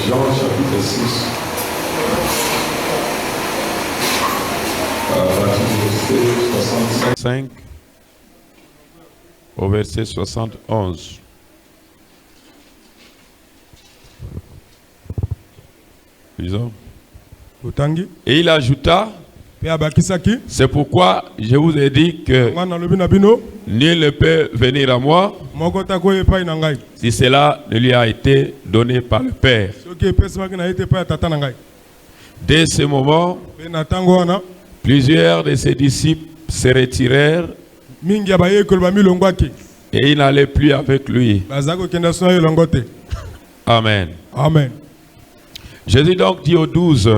Jean chapitre 6, verset 65 au verset 71. Lisons. Et il ajouta, c'est pourquoi je vous ai dit que nul ne peut venir à moi si cela ne lui a été donné par le Père. Dès ce moment, plusieurs de ses disciples se retirèrent et ils n'allaient plus avec lui. Amen. Amen. Jésus donc dit aux 12,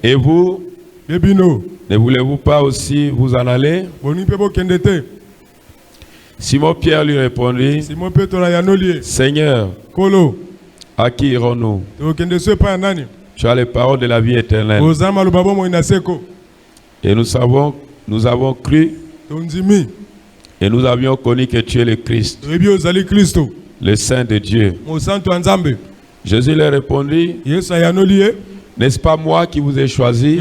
et vous, ne voulez-vous pas aussi vous en aller? Simon-Pierre lui répondit, Seigneur, à qui irons-nous? Tu as les paroles de la vie éternelle. Et nous avons cru et nous avions connu que tu es le Christ, le Saint de Dieu. Jésus leur répondit, n'est-ce pas moi qui vous ai choisi,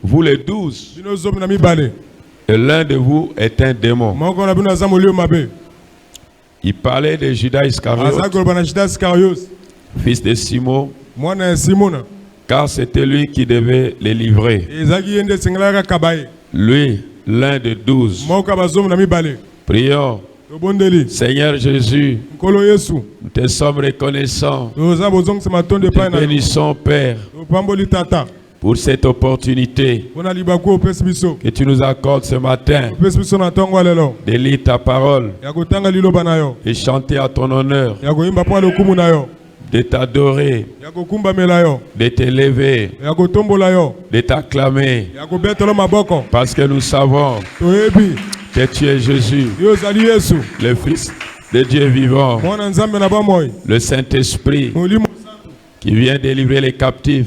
vous les 12, et l'un de vous est un démon? Il parlait de Judas Iscariote, fils de Simon, car c'était lui qui devait les livrer. Lui, l'un de 12. Prions. Seigneur Jésus, nous te sommes reconnaissants. Nous te bénissons, Père, pour cette opportunité que tu nous accordes ce matin de lire ta parole et chanter à ton honneur, de t'adorer, de t'élever, de t'acclamer, parce que nous savons que tu es Jésus, le Fils de Dieu vivant, le Saint-Esprit qui vient délivrer les captifs,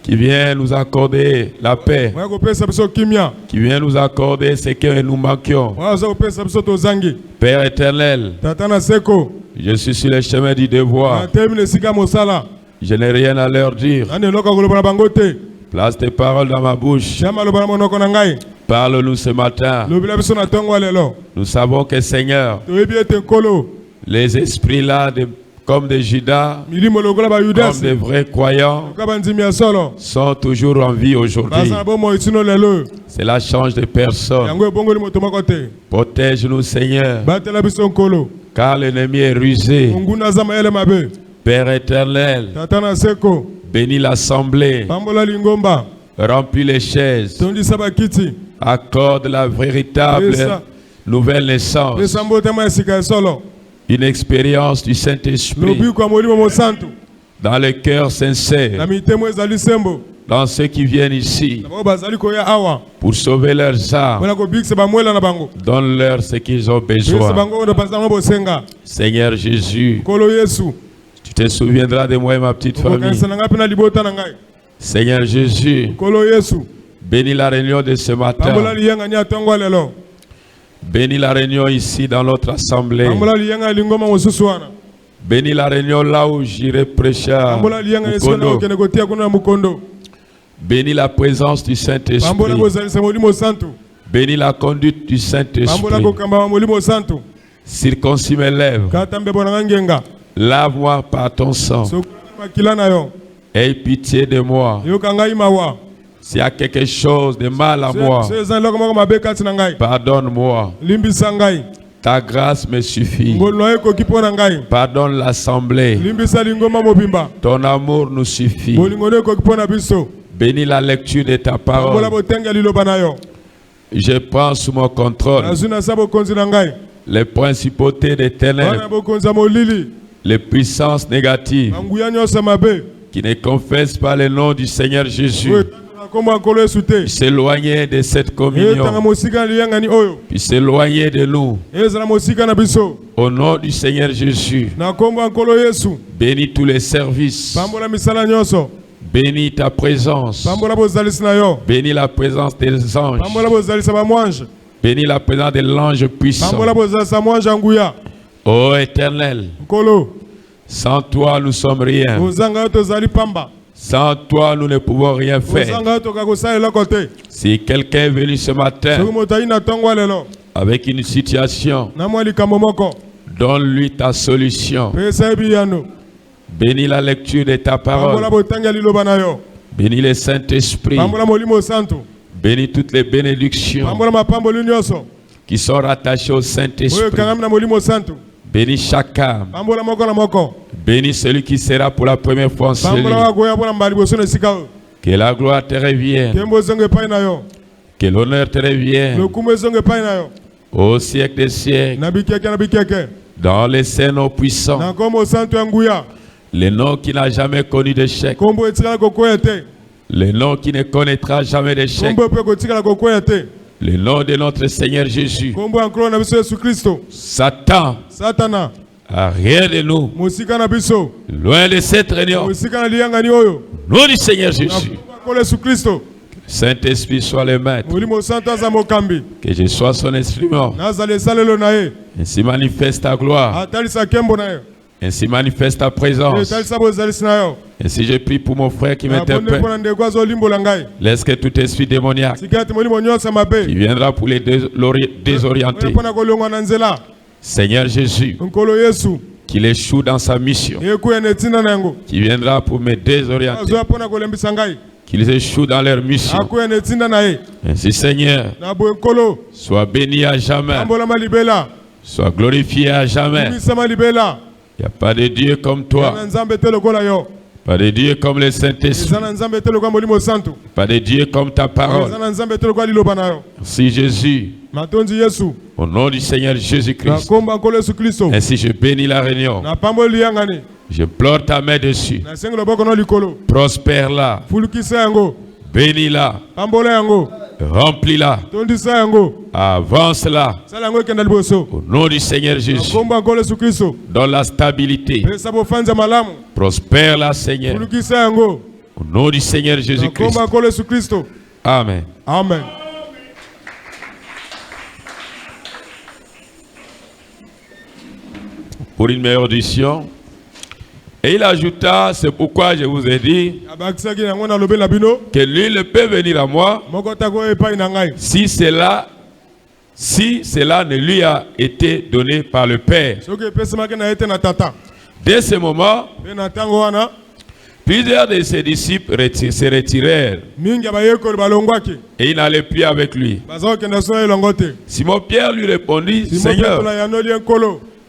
qui vient nous accorder la paix, qui vient nous accorder ce que nous manquions. Père éternel, je suis sur le chemin du devoir. Je n'ai rien à leur dire. Place tes paroles dans ma bouche. Parle-nous ce matin. Nous savons que, Seigneur, les esprits là, comme des Judas, comme des vrais croyants, sont toujours en vie aujourd'hui. Cela change de personne. Protège-nous, Seigneur, car l'ennemi est rusé. Père éternel, bénis l'assemblée, remplis les chaises, accorde la véritable nouvelle naissance, une expérience du Saint-Esprit dans le cœur sincère, dans ceux qui viennent ici pour sauver leurs âmes. Donne-leur ce qu'ils ont besoin. Seigneur Jésus, tu te souviendras de moi et ma petite famille. Seigneur Jésus, bénis la réunion de ce matin. Bénis la réunion ici dans notre assemblée. Bénis la réunion là où j'irai prêcher à Mukondo. Bénis la présence du Saint-Esprit. Bénis la conduite du Saint-Esprit. Circoncis mes lèvres. Lave-moi par ton sang. Aie pitié de moi. S'il y a quelque chose de mal à moi, pardonne-moi. Ta grâce me suffit. Pardonne l'assemblée. Ton amour nous suffit. Bénis la lecture de ta parole. Je prends sous mon contrôle les principautés des ténèbres, les puissances négatives qui ne confessent pas le nom du Seigneur Jésus. Puis s'éloigner de cette communion, puis s'éloigner de nous. Au nom du Seigneur Jésus, bénis tous les services, bénis ta présence, bénis la présence des anges, bénis la présence de l'ange puissant. Ô Éternel, Sans toi, nous sommes rien. Sans toi, nous ne pouvons rien faire. Si quelqu'un est venu ce matin avec une situation, donne-lui ta solution. Bénis la lecture de ta parole. Bénis le Saint-Esprit. Bénis toutes les bénédictions qui sont rattachées au Saint-Esprit. Bénis chaque âme. Bénis celui qui sera pour la première fois en ce lieu. Que la gloire te revienne. Que l'honneur te revienne. Au siècle des siècles. Dans les saints puissants. Le nom qui n'a jamais connu d'échec. Le nom qui ne connaîtra jamais d'échec. Le nom de notre Seigneur Jésus. Satan a rien de nous. Loin de cette réunion. Nom du Seigneur Jésus. Saint-Esprit soit le maître. Que je sois son instrument. Ainsi manifeste ta gloire. Ainsi manifeste ta présence. Ainsi je prie pour mon frère qui m'interpelle. Laisse que tout esprit démoniaque qui viendra pour les désorienter. Seigneur Jésus, qu'il échoue dans sa mission. Qui viendra pour me désorienter. Qu'ils échouent dans leur mission. Ainsi Seigneur, sois béni à jamais. Sois glorifié à jamais. Il n'y a pas de Dieu comme toi. Pas de Dieu comme le Saint-Esprit. Pas de Dieu comme ta parole. Merci Jésus. Au nom du Seigneur Jésus-Christ. Ainsi je bénis la réunion. Je pleure ta main dessus. Prospère-la. Bénis-la. Remplis-la. Avance-la. Au nom du Seigneur Jésus. Dans la stabilité. Prospère-la, Seigneur. Au nom du Seigneur Jésus-Christ. Amen. Amen. Pour une meilleure audition. Et il ajouta, c'est pourquoi je vous ai dit que nul peut venir à moi si cela ne lui a été donné par le Père. Dès ce moment, plusieurs de ses disciples se retirèrent et ils n'allaient plus avec lui. Simon Pierre lui répondit, Seigneur,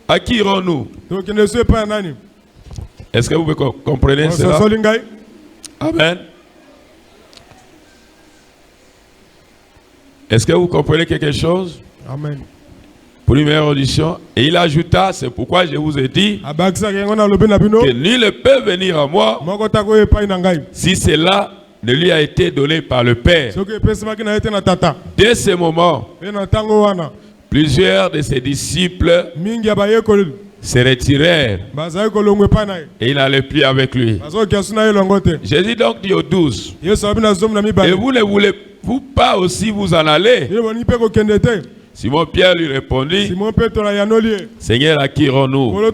à qui irons-nous? Est-ce que vous comprenez cela? Amen. Est-ce que vous comprenez quelque chose? Amen. Pour une meilleure audition. Et il ajouta, c'est pourquoi je vous ai dit que nul ne peut venir à moi si cela ne lui a été donné par le Père. Dès ce moment, plusieurs de ses disciples se retirèrent et il n'allait plus avec lui. Jésus donc dit aux 12, et vous ne voulez-vous pas aussi vous en aller? Simon Pierre lui répondit, Seigneur, à qui irons-nous?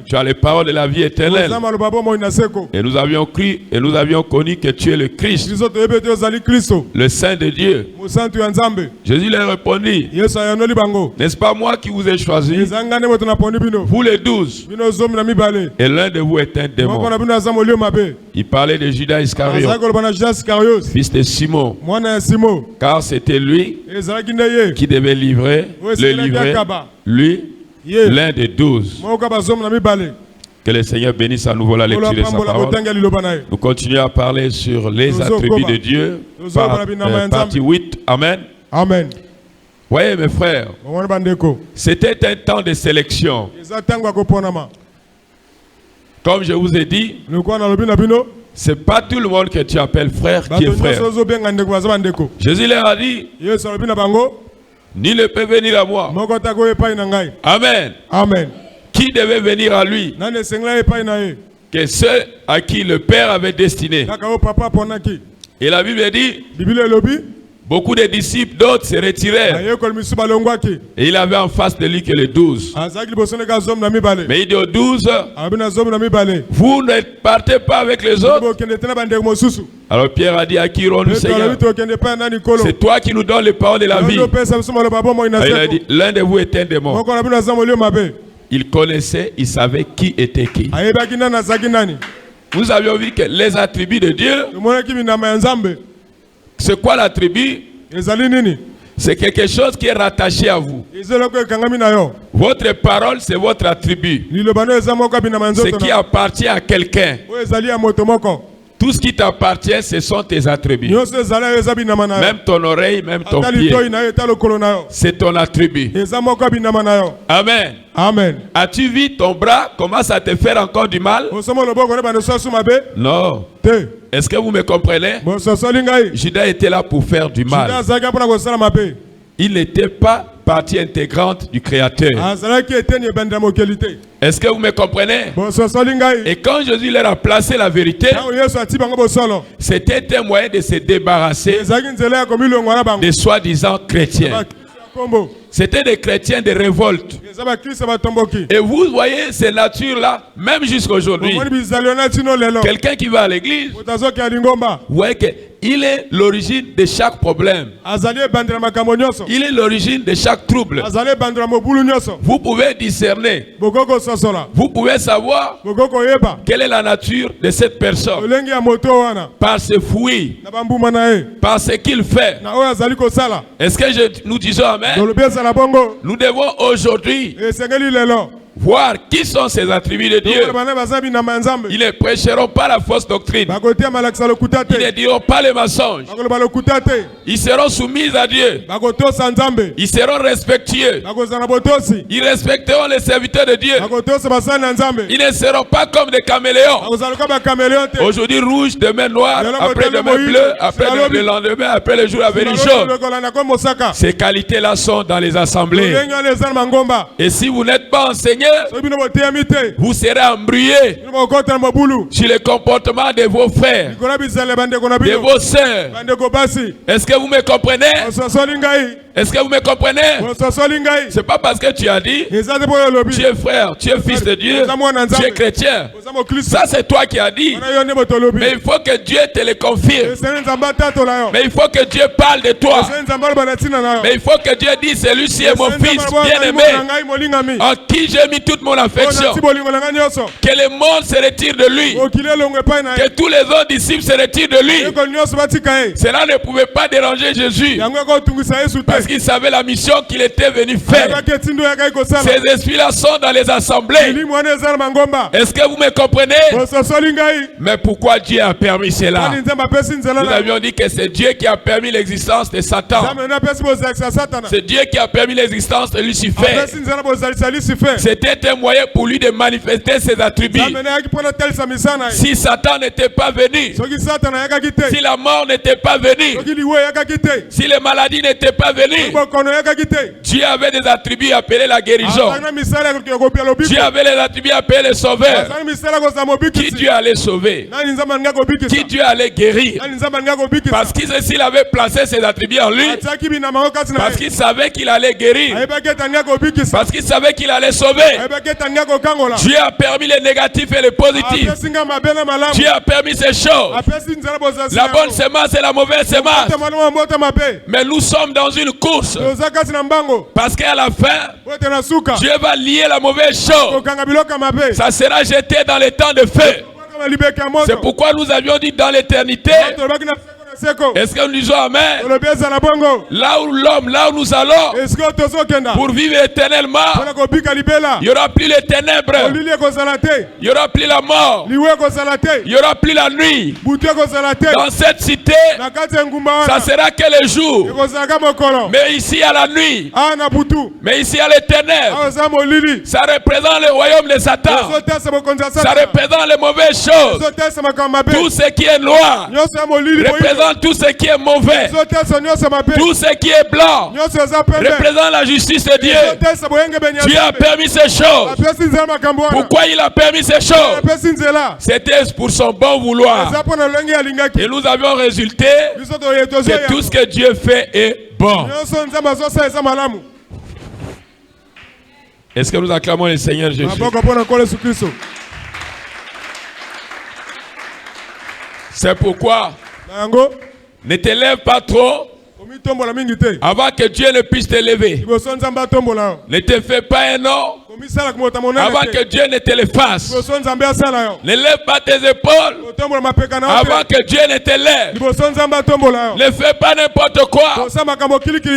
Tu as les paroles de la vie éternelle. Et nous avions cru et nous avions connu que tu es le Christ, le Saint de Dieu. Jésus leur répondit, n'est-ce pas moi qui vous ai choisi, vous les 12, et l'un de vous est un démon? Il parlait de Judas Iscariote, fils de Simon, car c'était lui qui devait livrer, lui, l'un des 12. Que le Seigneur bénisse à nouveau la lecture de sa parole. Nous continuons à parler sur les attributs de Dieu, partie 8. Amen. Amen. Voyez mes frères, c'était un temps de sélection. Comme je vous ai dit, c'est pas tout le monde que tu appelles frère qui est frère. Jésus leur a dit, nul ne peut venir à moi. Amen. Amen. Qui devait venir à lui? Que ceux à qui le Père avait destiné. Et la Bible dit, Beaucoup de disciples, d'autres se retirèrent. Et il avait en face de lui que les 12. Mais il dit aux 12, vous ne partez pas avec les autres. Alors Pierre a dit, à qui irons-nous, Seigneur? C'est toi qui nous donnes les paroles de la vie. Et il a dit, l'un de vous est un démon. Il connaissait, il savait qui était qui. Nous avions vu que les attributs de Dieu, c'est quoi l'attribut? C'est quelque chose qui est rattaché à vous. Votre parole, c'est votre attribut. Ce qui appartient à quelqu'un. Tout ce qui t'appartient, ce sont tes attributs. Même ton oreille, même ton pied. C'est ton attribut. Amen. Amen. As-tu vu ton bras commence à te faire encore du mal? Non. Est-ce que vous me comprenez? Judas était là pour faire du mal. Il n'était pas partie intégrante du Créateur. Est-ce que vous me comprenez? Et quand Jésus leur a placé la vérité, c'était un moyen de se débarrasser des soi-disant chrétiens. C'était des chrétiens de révolte. Et vous voyez ces natures-là, même jusqu'à aujourd'hui. Quelqu'un qui va à l'église, vous voyez qu'il est l'origine de chaque problème. Il est l'origine de chaque trouble. Vous pouvez discerner. Vous pouvez savoir quelle est la nature de cette personne. Par ses fruits. Par ce qu'il fait. Est-ce que nous disons Amen? Nous devons aujourd'hui voir qui sont ces attributs de Dieu. Ils ne prêcheront pas la fausse doctrine. Ils ne diront pas les mensonges. Ils seront soumis à Dieu. Ils seront respectueux. Ils respecteront les serviteurs de Dieu. Ils ne seront pas comme des caméléons. Aujourd'hui rouge, demain noir, après demain bleu, après le lendemain, après le jour à venir jaune. Ces qualités-là sont dans les assemblées. Et si vous n'êtes pas enseigné, vous serez embrouillés sur le comportement de vos frères, de vos sœurs. Est-ce que vous me comprenez? Est-ce que vous me comprenez? C'est pas parce que tu as dit tu es frère, tu es fils de Dieu, tu es chrétien. Ça c'est toi qui as dit. Mais il faut que Dieu te le confirme. Mais il faut que Dieu parle de toi. Mais il faut que Dieu dise celui-ci est mon fils bien-aimé, en qui j'ai mis toute mon affection. Que le monde se retire de lui. Que tous les autres disciples se retirent de lui. Cela ne pouvait pas déranger Jésus. Parce qu'il savait la mission qu'il était venu faire. Ces esprits-là sont dans les assemblées. Est-ce que vous me comprenez? Mais pourquoi Dieu a permis cela? Nous avions dit que c'est Dieu qui a permis l'existence de Satan. C'est Dieu qui a permis l'existence de Lucifer. C'était un moyen pour lui de manifester ses attributs. Si Satan n'était pas venu, si la mort n'était pas venue, si les maladies n'étaient pas venues, Dieu avait des attributs appelés la guérison. Dieu avait les attributs appelés le sauveur. Qui Dieu allait sauver? Qui Dieu allait guérir? Parce qu'il avait placé ses attributs en lui. Parce qu'il savait qu'il allait guérir. Parce qu'il savait qu'il allait sauver. Dieu a permis les négatifs et les positifs. Dieu a permis ces choses. La bonne semence et la mauvaise semence. Mais nous sommes dans une course. Parce qu'à la fin, Dieu va lier la mauvaise chose. Ça sera jeté dans les temps de feu. C'est pourquoi nous avions dit dans l'éternité. Est-ce que nous disons Amen? Là où l'homme, là où nous allons, pour vivre éternellement, il n'y aura plus les ténèbres, il n'y aura plus la mort, il n'y aura plus la nuit. Dans cette cité, ça sera que le jour. Mais ici à la nuit, mais ici à les ténèbres, ça représente le royaume de Satan. Ça représente les mauvaises choses. Tout ce qui est noir représente représente tout ce qui est mauvais, tout ce qui est blanc, représente la justice de Dieu. Dieu a permis ces choses. Pourquoi il a permis ces choses? C'était pour son bon vouloir. Et nous avions résulté que tout ce que Dieu fait est bon. Est-ce que nous acclamons le Seigneur Jésus? C'est pourquoi ne t'élève pas trop avant que Dieu ne puisse t'élever. Ne te fais pas un homme avant que Dieu ne te le fasse. Ne lève pas tes épaules avant que Dieu ne te lève. Ne fais pas n'importe quoi.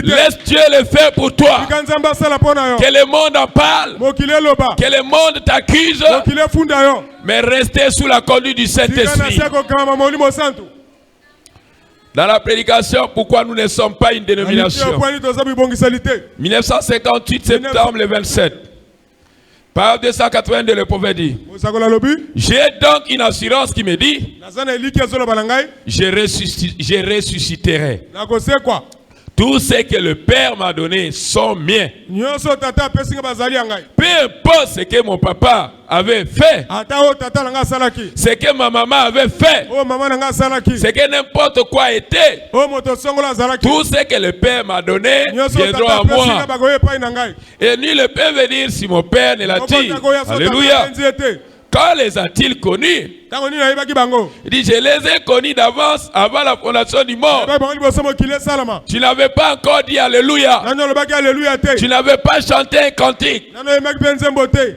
Laisse Dieu le faire pour toi. Que le monde en parle, que le monde t'accuse, mais restez sous la conduite du Saint-Esprit. Dans la prédication, pourquoi nous ne sommes pas une dénomination? 1958, septembre le 27. Par 282, le prophète dit: j'ai donc une assurance qui me dit, je ressusciterai. Tout ce que le Père m'a donné sont miens. Peu importe ce que mon papa avait fait, ce que ma maman avait fait, ce que n'importe quoi était, tout ce que le Père m'a donné viendra à moi. Et nul ne peut venir si mon Père ne l'a dit. Alléluia. Quand les a-t-il connus? Il dit, je les ai connus d'avance avant la fondation du monde. Tu n'avais pas encore dit Alléluia. Tu n'avais pas chanté un cantique.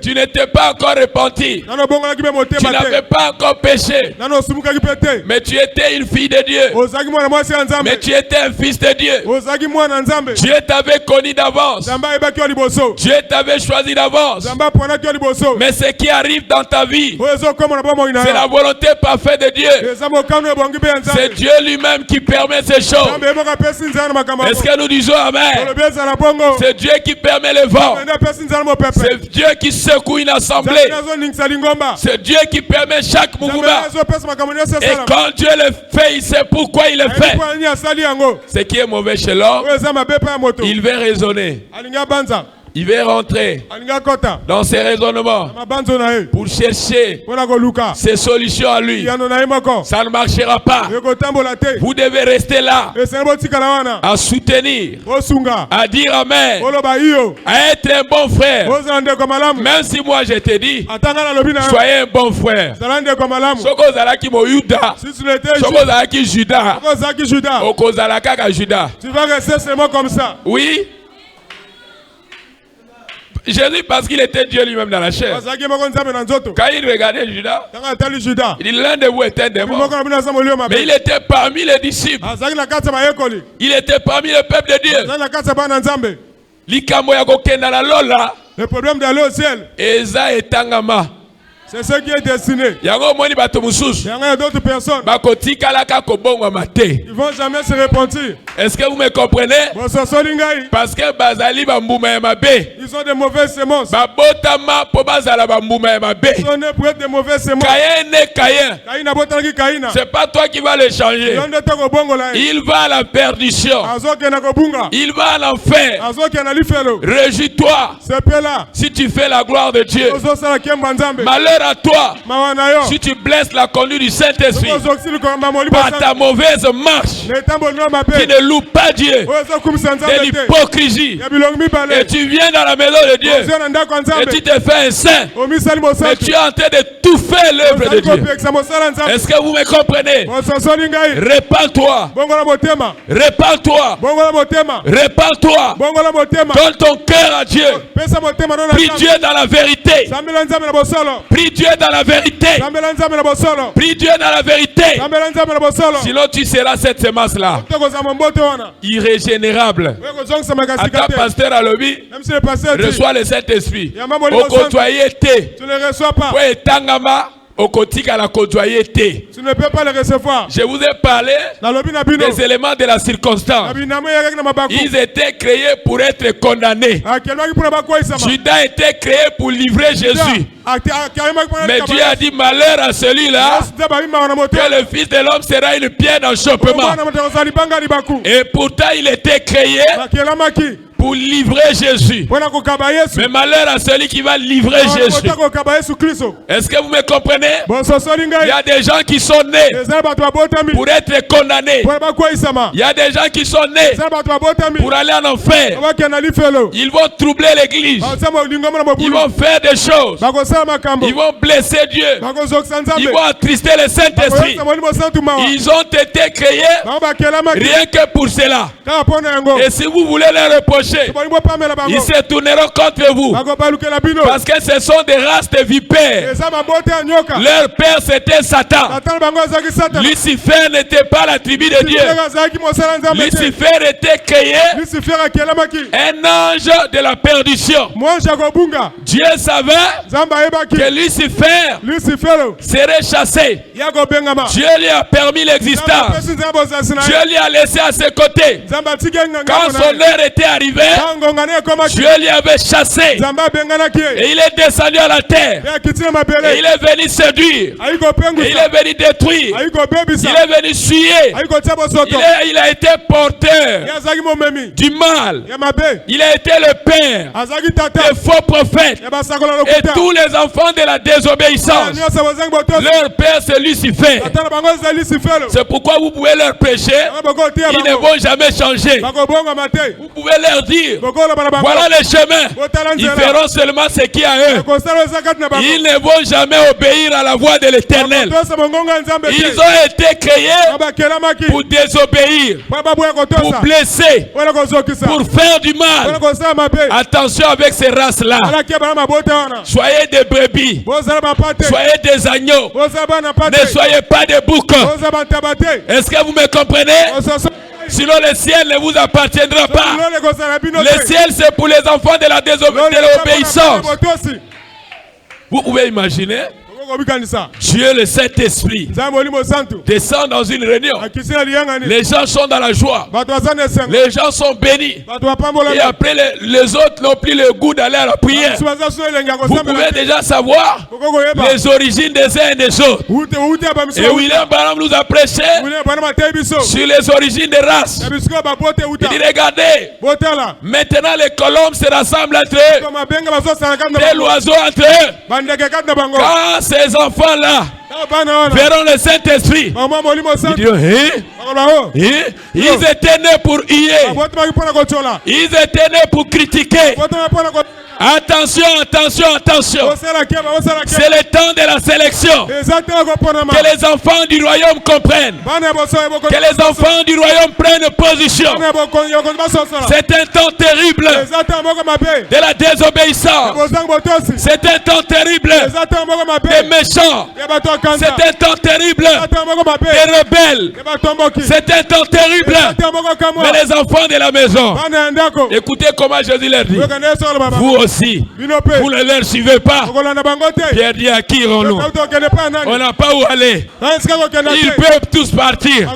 Tu n'étais pas encore repenti. Tu n'avais pas encore péché. Mais tu étais une fille de Dieu. Mais tu étais un fils de Dieu. Dieu t'avait connu d'avance. Dieu t'avait choisi d'avance. Mais ce qui arrive dans ta vie, c'est la volonté parfaite de Dieu. C'est Dieu lui-même qui permet ces choses. Est-ce que nous disons Amen? C'est Dieu qui permet le vent. C'est Dieu qui secoue une assemblée. C'est Dieu qui permet chaque mouvement. Et quand Dieu le fait, il sait pourquoi il le fait. Ce qui est mauvais chez l'homme, il va raisonner. Il va rentrer dans ses raisonnements pour chercher ses solutions à lui. Ça ne marchera pas. Vous devez rester là, à soutenir, à dire Amen, à être un bon frère. Même si moi je te dis, soyez un bon frère. Tu vas rester seulement comme ça. Oui. Jésus, parce qu'il était Dieu lui-même dans la chair. Quand il regardait Judas, il dit l'un de vous était un démon. Mais il était parmi les disciples. Il était parmi le peuple de Dieu. Le problème d'aller au ciel, Eza et Tangama, c'est ce qui est destiné. Il y a d'autres personnes. Ils ne vont jamais se repentir. Est-ce que vous me comprenez? Parce que ils ont des mauvaises semences. Ils sont nés pour être des mauvaises semences. C'est pas toi qui vas les changer. Il va à la perdition. Il va à l'enfer. Réjouis-toi si tu fais la gloire de Dieu. Malheur à toi si tu blesses la conduite du Saint-Esprit par ta mauvaise marche, qui ne loue pas Dieu, de l'hypocrisie, et tu viens dans la maison de Dieu et tu te fais un saint, mais tu es en train de tout faire l'œuvre de Dieu. Est-ce que vous me comprenez? Répands-toi, répands-toi, répands-toi, donne ton cœur à Dieu, prie Dieu dans la vérité, prie Dieu dans la vérité, prie Dieu dans la vérité, sinon tu seras cette semence-là irrégénérable. À ta pasteur à l'objet, reçois le Saint-Esprit. Au côtoyer, tu ne reçois pas. Tu ne peux pas les recevoir. Je vous ai parlé des éléments de la circonstance. Ils étaient créés pour être condamnés. Judas était créé pour livrer Jésus. Mais Dieu a dit malheur à celui-là que le Fils de l'homme sera une pierre d'achoppement. Et pourtant il était créé pour livrer Jésus. Mais malheur à celui qui va livrer Jésus. Est-ce que vous me comprenez? Il y a des gens qui sont nés pour être condamnés. Il y a des gens qui sont nés pour aller en enfer. Ils vont troubler l'église. Ils vont faire des choses. Ils vont blesser Dieu. Ils vont attrister le Saint-Esprit. Ils ont été créés rien que pour cela. Et si vous voulez les reprocher, ils se tourneront contre vous. Parce que ce sont des races de vipères. Leur père c'était Satan. Lucifer n'était pas la tribu de Dieu. Lucifer était créé un ange de la perdition. Dieu savait que Lucifer serait chassé. Dieu lui a permis l'existence. Dieu lui a laissé à ses côtés. Quand son heure était arrivée, Dieu lui avait chassé. Et il est descendu à la terre. Et il est venu séduire. Et il est venu détruire. Il est venu suyer. Il a été porteur du mal. Il a été le père des faux prophètes. Et tous les enfants de la désobéissance, leur père c'est Lucifer. C'est pourquoi vous pouvez leur prêcher. Ils ne vont jamais changer. Vous pouvez leur dire voilà les chemins. Ils feront seulement ce qui est à eux. Ils ne vont jamais obéir à la voix de l'Éternel. Ils ont été créés pour désobéir, pour blesser, pour faire du mal. Attention avec ces races-là. Soyez des brebis, soyez des agneaux, ne soyez pas des boucs. Est-ce que vous me comprenez? Sinon le ciel ne vous appartiendra pas. Le ciel c'est pour les enfants de la désobéissance. Vous pouvez imaginer Dieu le Saint-Esprit descend dans une réunion. Les gens sont dans la joie. Les gens sont bénis. Et après les autres n'ont plus le goût d'aller à la prière. Vous pouvez déjà savoir les origines des uns et des autres. Et William Branham nous a prêché sur les origines des races. Il dit regardez, maintenant les colombes se rassemblent entre eux, les oiseaux entre eux. Quand ces enfants-là verront le Saint-Esprit, ils étaient nés pour huer. Ils étaient nés pour critiquer. Attention, attention, attention. C'est le temps de la sélection. Que les enfants du royaume comprennent. Que les enfants du royaume prennent position. C'est un temps terrible de la désobéissance. C'est un temps terrible des méchants. C'est un temps terrible des rebelles. C'est un temps terrible. Mais les enfants de la maison, écoutez comment Jésus leur dit. Vous aussi, vous ne leur suivez pas. Pierre dit à qui irons-nous? On n'a pas où aller. Ils peuvent tous partir.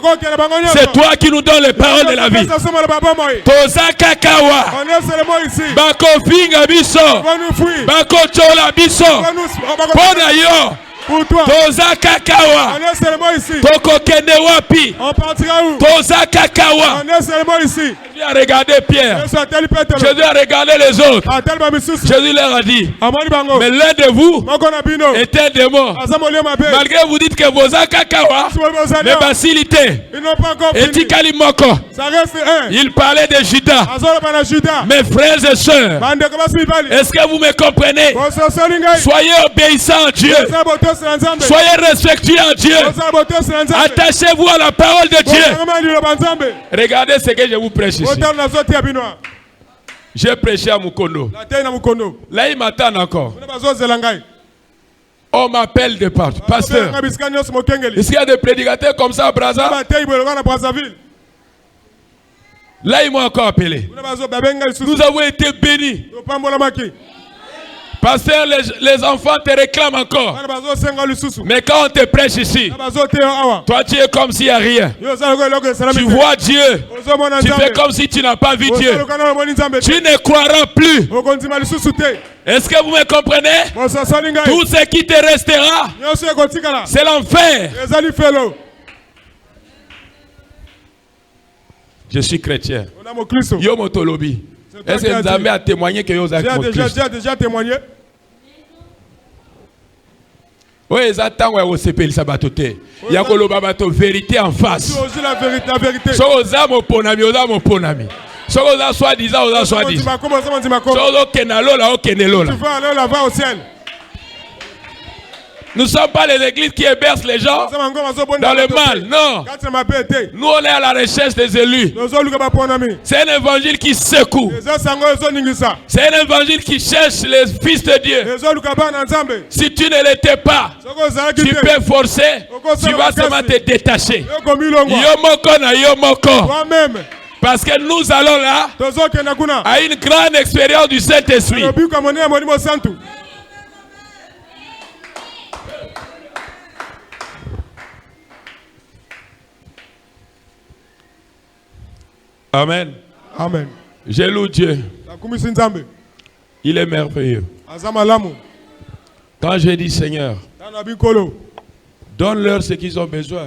C'est toi qui nous donnes les paroles de la vie. Toza kakawa bako finga biso bako chola biso pona yo Toza kakawa toko kende wapi Toza kakawa. Jésus a regardé Pierre. Jésus a regardé les autres. Jésus leur a dit mais l'un de vous est un démon. Malgré vous dites que vos akakawa mais facilité et tikali moko. Il parlait de Judas. Mes frères et sœurs, est-ce que vous me comprenez? Soyez obéissants à Dieu. Soyez respectueux à Dieu. Attachez-vous à la parole de Dieu. Regardez ce que je vous prêche ici. J'ai prêché à Mukondo. Là, il m'attend encore. On m'appelle de partout. Pasteur, est-ce qu'il y a des prédicateurs comme ça à Brazzaville? Là, ils m'ont encore appelé. Nous avons été bénis Pasteur, les enfants te réclament encore. Mais quand on te prêche ici, toi tu es comme s'il n'y a rien. Tu vois Dieu. Tu fais comme si tu n'as pas vu Dieu. Tu ne croiras plus. Est-ce que vous me comprenez? Tout ce qui te restera, c'est l'enfer. Je suis chrétien. Yo motolobi. Est-ce que vous avez témoigné que vous avez déjà témoigné? Oui, exactement. Il y a la vérité en face. Si vous avez mon ponami, vous avez mon ponami. Si vous avez soi-disant, vous avez soi-disant. Si vous avez nous ne sommes pas les églises qui hébergent les gens dans le mal. Non. Nous, on est à la recherche des élus. C'est un évangile qui secoue. C'est un évangile qui cherche les fils de Dieu. Si tu ne l'étais pas, tu peux forcer. Tu vas seulement te détacher. Yomoko na yomoko. Parce que nous allons là à une grande expérience du Saint-Esprit. Amen. Amen. Je loue Dieu. Il est merveilleux. Quand j'ai dit Seigneur, donne-leur ce qu'ils ont besoin,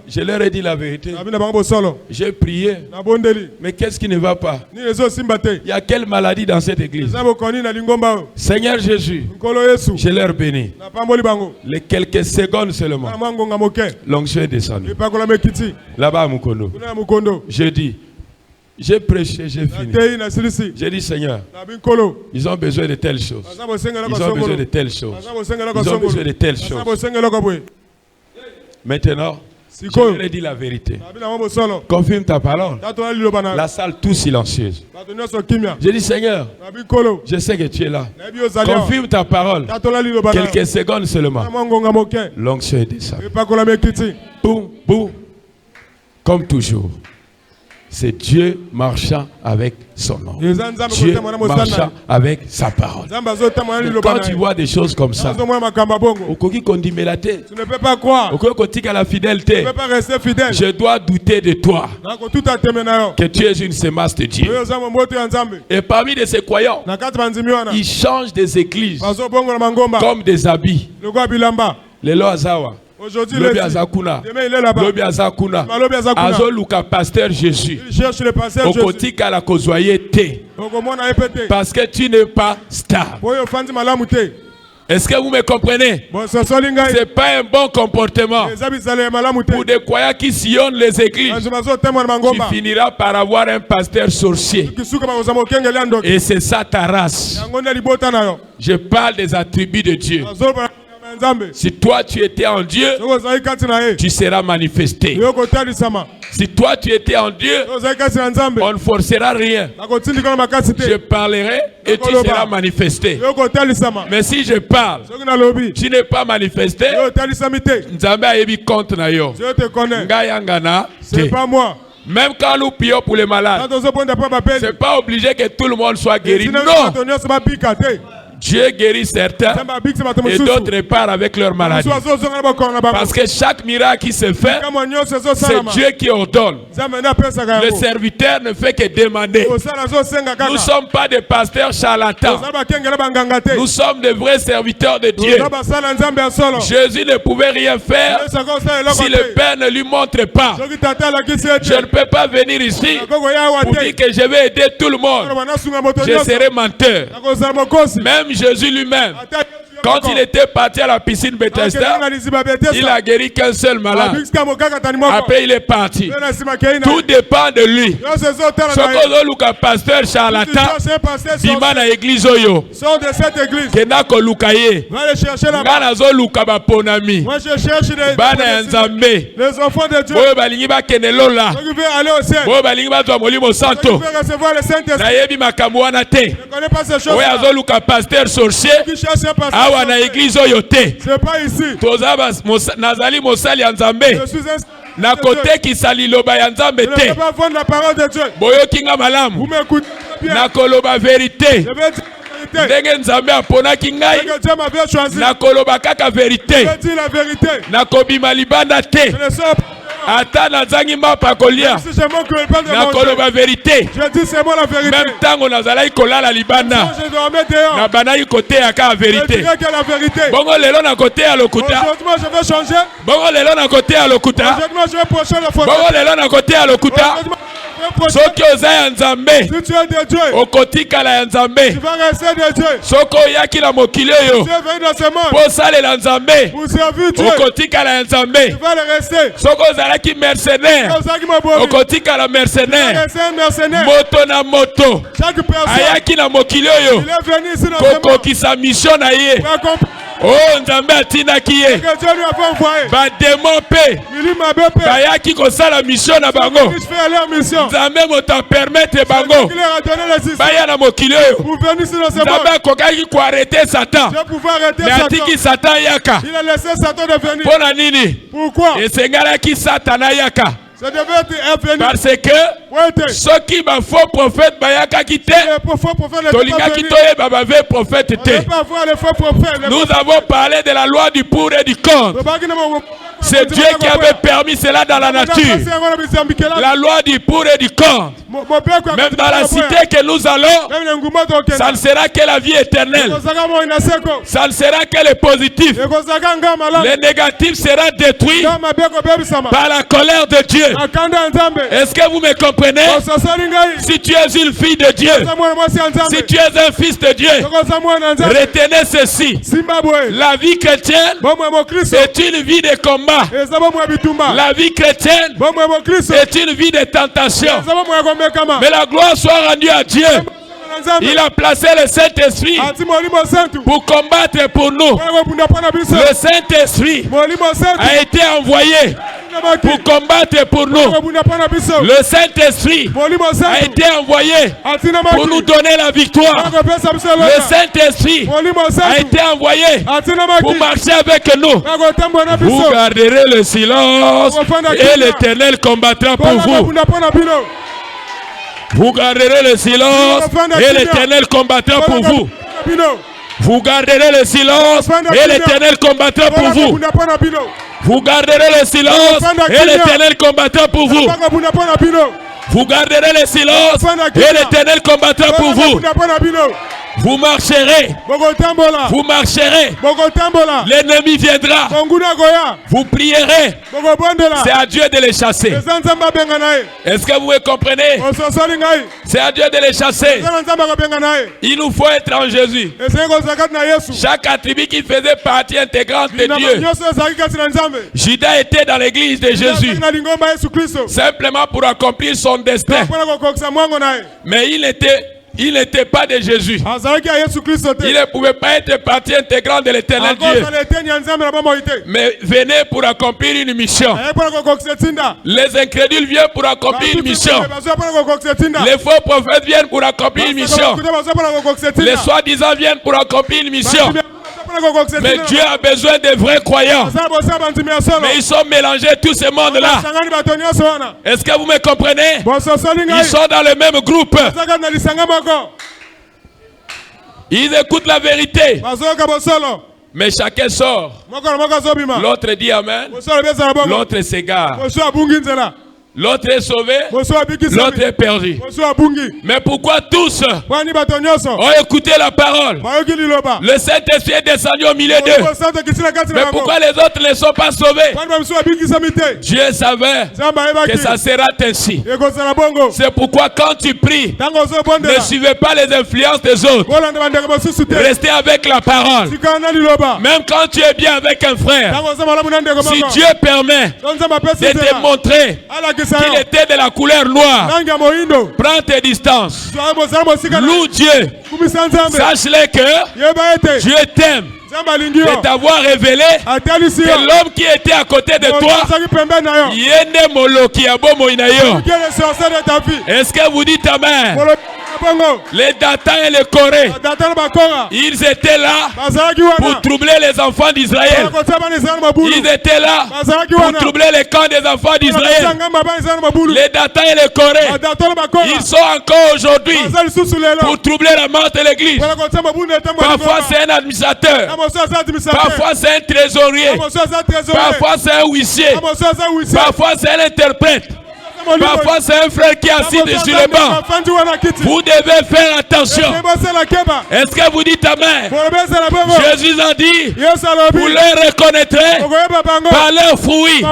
je leur ai dit la vérité. J'ai prié. Mais qu'est-ce qui ne va pas? Il y a quelle maladie dans cette église? Seigneur Jésus, je leur bénis. Les quelques secondes seulement, l'onction est descendue. Là-bas à Mukondo. Je dis, j'ai prêché, j'ai fini. J'ai dit Seigneur, ils ont besoin de telles choses. Ils ont besoin de telles choses. Ils ont besoin de telles choses. Maintenant, je leur ai dit la vérité. Confirme ta parole. La salle tout silencieuse. J'ai dit Seigneur, je sais que tu es là. Confirme ta parole. Quelques secondes seulement. L'onction est descendue. Boum, boum. Comme toujours. C'est Dieu marchant avec son nom. Dieu marchant avec sa parole. Et quand tu vois des choses comme ça, tu ne peux pas croire. Je dois douter de toi. Que tu es une semence de Dieu. Et parmi ces croyants, ils changent des églises comme des habits. Les Loazawa. Aujourd'hui, Lobi Azakuna, Lobi Azakuna, Azoluka pasteur Jésus. Il cherche le pasteur Jésus. Okotika la kozoyete. Parce que tu n'es pas stable. Est-ce que vous me comprenez? Ce n'est pas un bon comportement. Pour des croyants qui sillonnent les églises, tu finiras par avoir un pasteur sorcier. Et c'est ça ta race. Je parle des attributs de Dieu. Si toi tu étais en Dieu, tu seras manifesté. Si toi tu étais en Dieu, on ne forcera rien. Je parlerai et tu seras manifesté. Mais si je parle, tu n'es pas manifesté. Nzambe ayebi compte na yo. C'est pas moi. Même quand nous prions pour les malades, c'est pas obligé que tout le monde soit guéri. Non. Dieu guérit certains et d'autres repartent avec leur maladie. Parce que chaque miracle qui se fait, c'est Dieu qui ordonne. Le serviteur ne fait que demander. Nous ne sommes pas des pasteurs charlatans. Nous sommes des vrais serviteurs de Dieu. Jésus ne pouvait rien faire si le Père ne lui montre pas. Je ne peux pas venir ici pour dire que je vais aider tout le monde. Je serai menteur. Même Jésus lui-même, quand il était parti à la piscine Bethesda, il a guéri qu'un seul malade. Après, il est parti. Tout dépend de lui. Ce pasteur charlatan, Bima na église oyo. Kena ko lukaye. Ngana zo lukaba ponami. Bana yanzambe. Les enfants de Dieu. Oyo balingi ba kenelola. Oyo balingi ba zwa molimo santo. Na yebi makambo wana te. Oyo azo luka pasteur sorcier. Na église oyote. C'est pas ici. Tozaba nazali mosali ya Nzambe. Na côté qui sali loba ya Nzambe te. Je ne peux pas vendre la parole de Dieu. Boyo kinga malamu. Vous m'écoutez bien. Na koloba vérité. ndenge nzambe aponaki ngai nakoloba kaka vérité nakobima libanda te ata nazangi mapa kolia nakoloba vérité même ntango nazalaki kolala libanda nabandaki koteya kaka vérité bongo lelo nakoteya lokuta bongo lelo nakoteya lokuta bongo lelo nakoteya lokuta soki oza ya nzambe okotikala ya nzambe soki oyaki na mokili oyo po osalela nzambe okotikala ya nzambe soki ozalaki mercenaire okotikala mercenaire moto na moto ayaki na mokili oyo kokokisa mission na ye oh nzambe atindaki ye bademo mpe bayaki kosala mission na bango nzambe moto apermettre bango baya na mokili oyo nzambe akokaki koarete satan me atiki satan yaka mpo na nini esengalaki satana yaka parce que soki ba faux prophète bayakaki te tolingaki toyeba ba vrai prophète te. Nous avons parlé de la loi du pour et du contre. C'est Dieu qui avait permis cela dans la nature. La loi du pour et du contre. Même dans la cité que nous allons, ça ne sera que la vie éternelle. Ça ne sera que le positif. Le négatif sera détruit par la colère de Dieu. Est-ce que vous me comprenez? Si tu es une fille de Dieu, si tu es un fils de Dieu, retenez ceci. La vie chrétienne est une vie de combat. La vie chrétienne est une vie de tentation. Mais la gloire soit rendue à Dieu. Il a placé le Saint-Esprit pour combattre pour nous. Le Saint-Esprit a été envoyé pour combattre pour nous. Le Saint-Esprit a été envoyé pour nous donner la victoire. Le Saint-Esprit a été envoyé pour marcher avec nous. Vous garderez le silence et l'Éternel combattra pour vous. Vous garderez le silence et l'Éternel combattra pour vous. Vous garderez le silence et l'Éternel combattra pour vous. Vous garderez le silence et l'Éternel combattra pour vous. Vous garderez le silence et l'Éternel combattra pour vous. Vous marcherez. Vous marcherez. L'ennemi viendra. Vous prierez. C'est à Dieu de les chasser. Est-ce que vous me comprenez? C'est à Dieu de les chasser. Il nous faut être en Jésus. Chaque attribut qui faisait partie intégrante de Dieu. Judas était dans l'église de Jésus simplement pour accomplir son destin. Mais il n'était pas de Jésus. Il ne pouvait pas être partie intégrante de l'éternel Dieu. Mais venez pour accomplir une mission. Les incrédules viennent pour accomplir une mission. Les faux prophètes viennent pour accomplir une mission. Les soi-disant viennent pour accomplir une mission. Mais Dieu a besoin de vrais croyants. Mais ils sont mélangés tous ces mondes-là. Est-ce que vous me comprenez? Ils sont dans le même groupe. Ils écoutent la vérité. Mais chacun sort. L'autre dit Amen. L'autre s'égare. L'autre est sauvé, l'autre est perdu. Mais pourquoi tous ont écouté la parole? Le Saint-Esprit est descendu au milieu d'eux. Mais pourquoi les autres ne sont pas sauvés? Dieu savait que ça sera ainsi. C'est pourquoi quand tu pries, ne suivez pas les influences des autres. Restez avec la parole. Même quand tu es bien avec un frère, si Dieu permet de te montrer qu'il était de la couleur noire, prends tes distances. Loue Dieu. Sache-le que Dieu t'aime de t'avoir révélé que l'homme qui était à côté de toi, est-ce que vous dites Amen? Les Datans et les Corées, ils étaient là pour troubler les enfants d'Israël. Ils étaient là pour troubler les camps des enfants d'Israël. Les Datans et les Corées, ils sont encore aujourd'hui pour troubler la marche de l'église. Parfois c'est un administrateur, parfois c'est un trésorier, parfois c'est un huissier, parfois c'est un interprète. Parfois c'est un frère qui est assis sur le banc. Vous devez faire attention. Est-ce que vous dites amen? Jésus a dit, vous les reconnaîtrez par leurs fruits.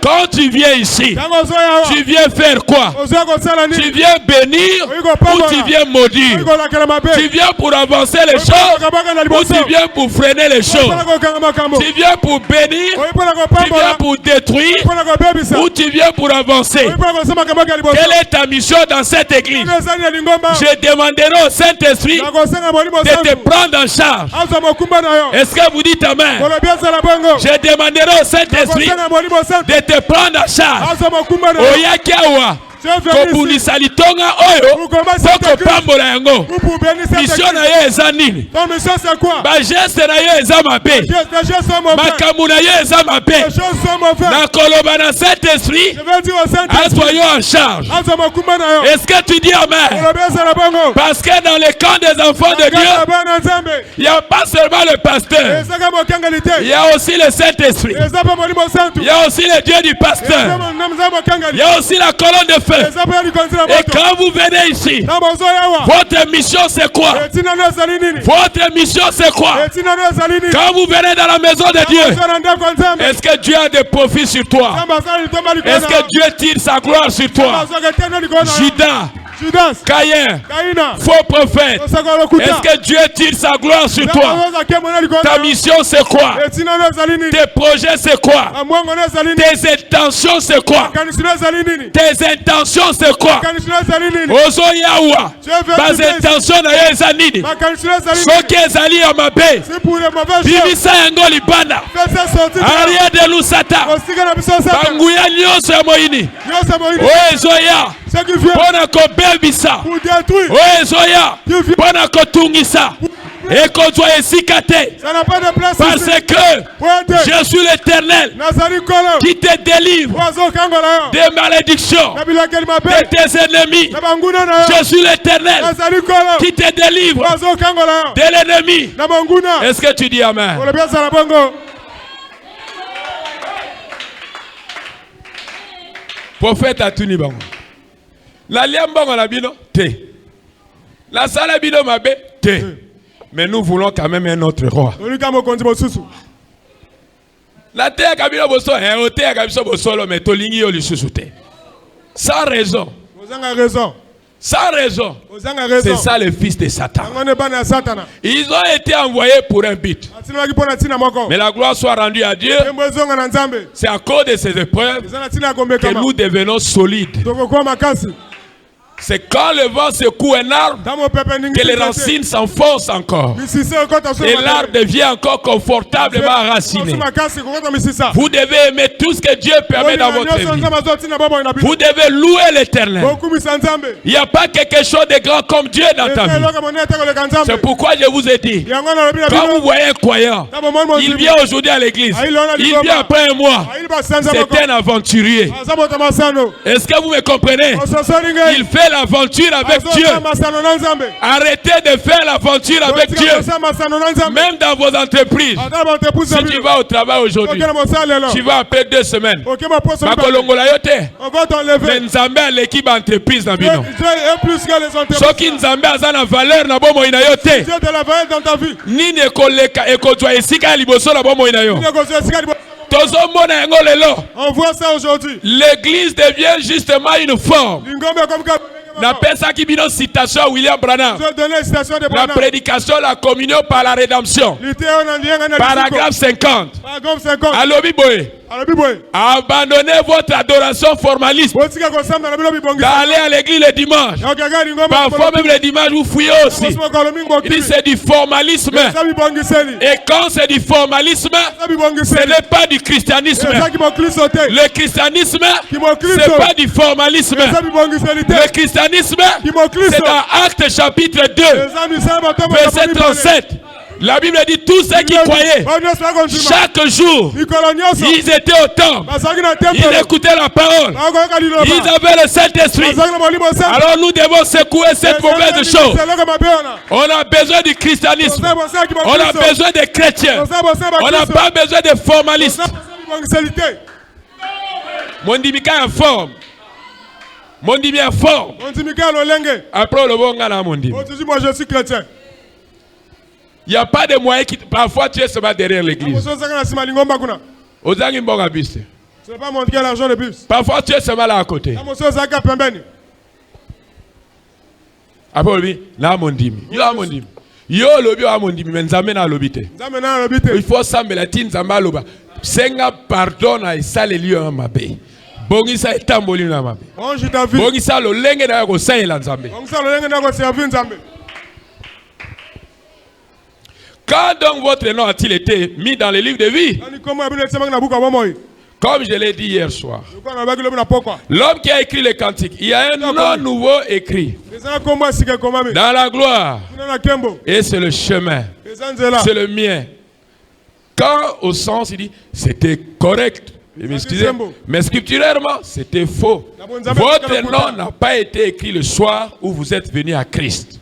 Quand tu viens ici, tu viens faire quoi? Tu viens bénir ou tu viens maudire? Tu viens pour avancer les choses ou tu viens pour freiner les choses? Tu viens pour bénir, tu viens pour détruire ou tu viens pour avancer? Quelle est ta mission dans cette église? Je demanderai au Saint-Esprit de te prendre en charge. Est-ce que vous dites amen? Je demanderai au Saint-Esprit de te prendre en charge. Oyakiawa. Kobunisa litonga oyo soko pambola yango. Mission na yo eza nini? Ba geste na yo eza mabe. Makambo na yo eza mabe. Na koloba na Saint-Esprit assoyons en charge. Est-ce que tu dis amen? Parce que dans le camp des enfants de Dieu, il n'y a pas seulement le pasteur, il y a aussi le Saint-Esprit, il y a aussi le Dieu du pasteur, il y a aussi la colonne de feu. Et quand vous venez ici, votre mission c'est quoi? Votre mission c'est quoi? Quand vous venez dans la maison de Dieu, est-ce que Dieu a des profits sur toi? Est-ce que Dieu tire sa gloire sur toi? Judas, Caïn, faux prophète, est-ce que Dieu tire sa gloire sur toi? Ta mission c'est quoi? Tes projets c'est quoi? Tes intentions c'est quoi? Tes intentions c'est quoi? Ozo yawa, tes intentions na yo eza nini? Soki ezali ya mabe, bibisa yango libanda. Aria de lusata, banguya nyonso ya moyini. Ozo ya, pona kobebisa. Ozoya, pona kotungisa. Et qu'on soit esika te. Parce que je suis l'Éternel qui te délivre des malédictions de tes ennemis. Je suis l'Éternel qui te délivre de l'ennemi. Est-ce que tu dis amen? Prophète Atuni Bango. La liambongo la bino te. La sala bino mabe te. Mais nous voulons quand même un autre roi. La terre kabilo boso o terre kabiso bosolo mais tolingi yo lisusu te. Sans raison. Sans raison. C'est ça le fils de Satan. Ils ont été envoyés pour un but. Mais la gloire soit rendue à Dieu. C'est à cause de ces épreuves que nous devenons solides. C'est quand le vent secoue un arbre que les racines s'enfoncent encore. Et l'arbre devient encore confortablement enraciné. Vous devez aimer tout ce que Dieu permet dans votre vie. Vous devez louer l'Éternel. Il n'y a pas quelque chose de grand comme Dieu dans ta vie. C'est pourquoi je vous ai dit, quand vous voyez un croyant, il vient aujourd'hui à l'église, il vient après un mois, c'est un aventurier. Est-ce que vous me comprenez? Il fait l'aventure avec Dieu. Arrêtez de faire l'aventure avec Dieu. Même dans vos entreprises. Si tu vas au travail aujourd'hui, tu vas après 2 semaines. Mais Nzambe a l'équipe entreprise dans bino. Soki Nzambe a la valeur na bomo ina yo te. Nini ekoleka ekozwa esika liboso na bomo ina yo. On voit ça aujourd'hui. L'église devient justement une forme. N'appelle ça qui bino citation William Branham. La prédication, la communion par la rédemption. Paragraphe 50. Alobi boye. Abandonnez votre adoration formaliste. D'aller à l'église le dimanche. Parfois même le dimanche, vous fouillez aussi. Il dit c'est du formalisme. Et quand c'est du formalisme, ce n'est pas du christianisme. Le christianisme, c'est pas du formalisme. Le christianisme, c'est dans Actes chapitre 2, verset 37. La Bible dit tous ceux qui croyaient, chaque jour, ils étaient au temple, ils écoutaient la parole, ils avaient le Saint-Esprit. Alors nous devons secouer cette mauvaise chose. On a besoin du christianisme, on a besoin des chrétiens, on n'a pas besoin des formalistes. Mon dimika est en forme. Mon dimika est en forme. Après le bon gars, mon dimika. Moi je suis chrétien. Il n'y a pas de moyen qui... Parfois, tu es seulement derrière l'église. Ce n'est pas montrer l'argent de bus. Parfois, tu es seulement là à côté. Après, lui, là, mon dimi. Yo, lobi, mon dimi. Mais nzambe na lobite. Il faut s'amener la tine, nzamba loba. Senga pardonne et ça les lieux en mabe. Bongisa est tamboli na mabe. Bongisa lo lenge na ko sa ela nzambe. Quand donc votre nom a-t-il été mis dans le livre de vie? Comme je l'ai dit hier soir, l'homme qui a écrit les cantiques, il y a un nom nouveau écrit dans la gloire. Et c'est le chemin. C'est le mien. Quand au sens, il dit, c'était correct. Mais scripturairement, c'était faux. Votre nom n'a pas été écrit le soir où vous êtes venu à Christ.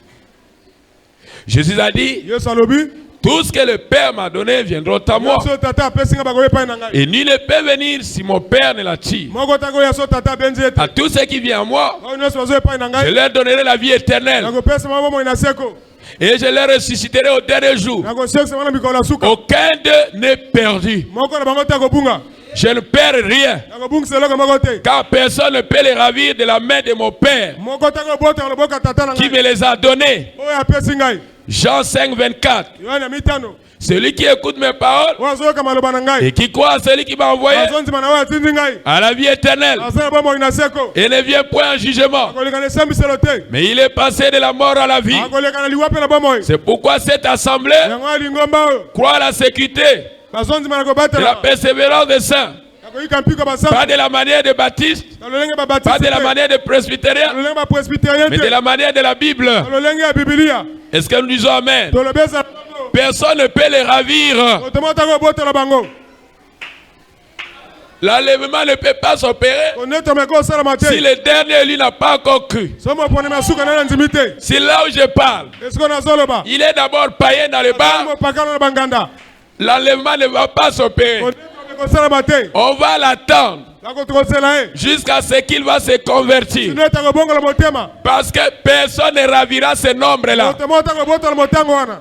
Jésus a dit, tout ce que le Père m'a donné viendra à moi. Et nul ne peut venir si mon Père ne l'attire. À tous ceux qui viennent à moi, je leur donnerai la vie éternelle. Et je les ressusciterai au dernier jour. Aucun d'eux n'est perdu. Je ne perds rien. Car personne ne peut les ravir de la main de mon Père qui me les a donnés. Jean 5, 24. Celui qui écoute mes paroles et qui croit à celui qui m'a envoyé à la vie éternelle et ne vient point en jugement, mais il est passé de la mort à la vie. C'est pourquoi cette assemblée croit à la sécurité de la persévérance des saints. Pas de la manière de baptiste, pas de la manière de presbytérien, mais de la manière de la Bible. Est-ce que nous disons amen? Personne ne peut les ravir. L'enlèvement ne peut pas s'opérer si le dernier lui n'a pas encore cru. C'est là où je parle. Il est d'abord païen dans le bar. L'enlèvement ne va pas s'opérer. On va l'attendre jusqu'à ce qu'il va se convertir. Parce que personne ne ravira ce nombre-là.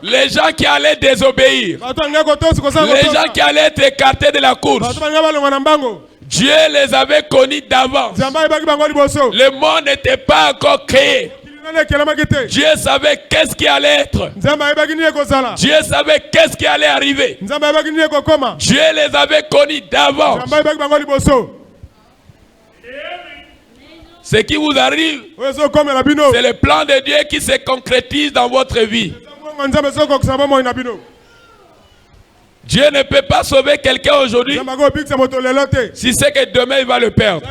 Les gens qui allaient désobéir, les gens qui allaient être écartés de la course, Dieu les avait connus d'avance. Le monde n'était pas encore créé. Dieu savait qu'est-ce qui allait être. Dieu savait qu'est-ce qui allait arriver. Dieu les avait connus d'avance. Ce qui vous arrive, c'est le plan de Dieu qui se concrétise dans votre vie. Dieu ne peut pas sauver quelqu'un aujourd'hui si c'est que demain il va le perdre.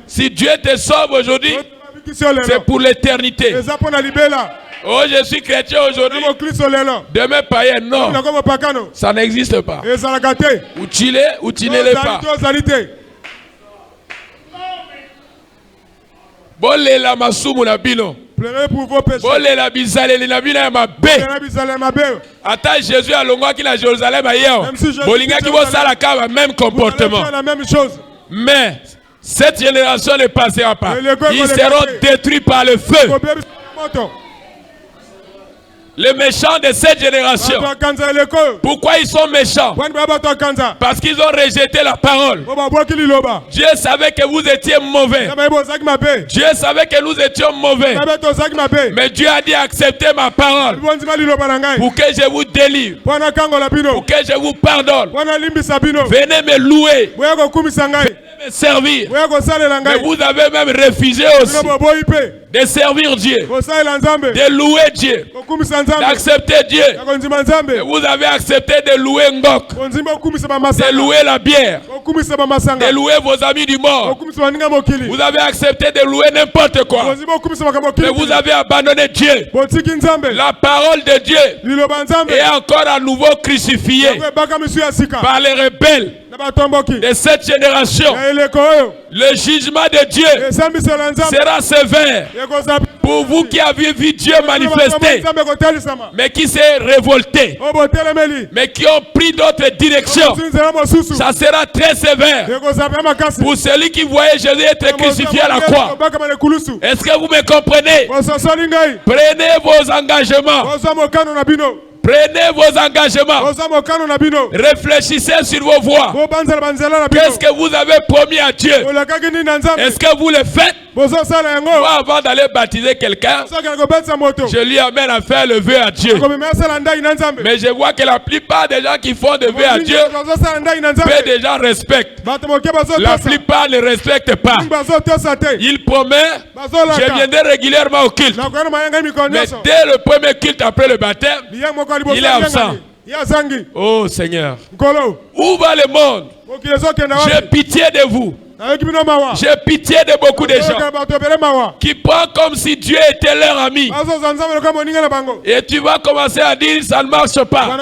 Si Dieu te sauve aujourd'hui, c'est pour l'éternité. Oh, je suis chrétien aujourd'hui. Demain païen, non. Ça n'existe pas. Ou tu l'es ou tu ne l'es pas. Bolé la masumu na bino. Bolé la bizaleli na bino ya mabe. Ata Jésus a longwa ki na Jérusalem ailleurs. Bolinga ki bo sala ka même comportement. Mais cette génération ne passera pas. Ils seront détruits par le feu. Les méchants de cette génération. Pourquoi ils sont méchants? Parce qu'ils ont rejeté la parole. Dieu savait que vous étiez mauvais. Dieu savait que nous étions mauvais. Mais Dieu a dit acceptez ma parole pour que je vous délivre, pour que je vous pardonne. Venez me louer, venez me servir. Mais vous avez même refusé aussi de servir Dieu, de louer Dieu, d'accepter Dieu. Et vous avez accepté de louer Ngok, de louer la bière, de louer vos amis du mort. Vous avez accepté de louer n'importe quoi. Mais vous avez abandonné Dieu. La parole de Dieu est encore à nouveau crucifiée par les rebelles de cette génération. Le jugement de Dieu sera sévère pour vous qui avez vu Dieu manifester, mais qui s'est révolté, mais qui ont pris d'autres directions. Ça sera très sévère pour celui qui voyait Jésus être crucifié à la croix. Est-ce que vous me comprenez? Prenez vos engagements. Prenez vos engagements. Réfléchissez sur vos voies. Qu'est-ce que vous avez promis à Dieu? Est-ce que vous le faites? Moi, avant d'aller baptiser quelqu'un, je lui amène à faire le vœu à Dieu. Mais je vois que la plupart des gens qui font des vœux à Dieu, peu de gens respectent. La plupart ne respectent pas. Il promet, je viendrai régulièrement au culte. Mais dès le premier culte après le baptême, il est absent. Oh Seigneur, où va le monde? J'ai pitié de vous. J'ai pitié de beaucoup de gens qui prennent comme si Dieu était leur ami. Et tu vas commencer à dire ça ne marche pas.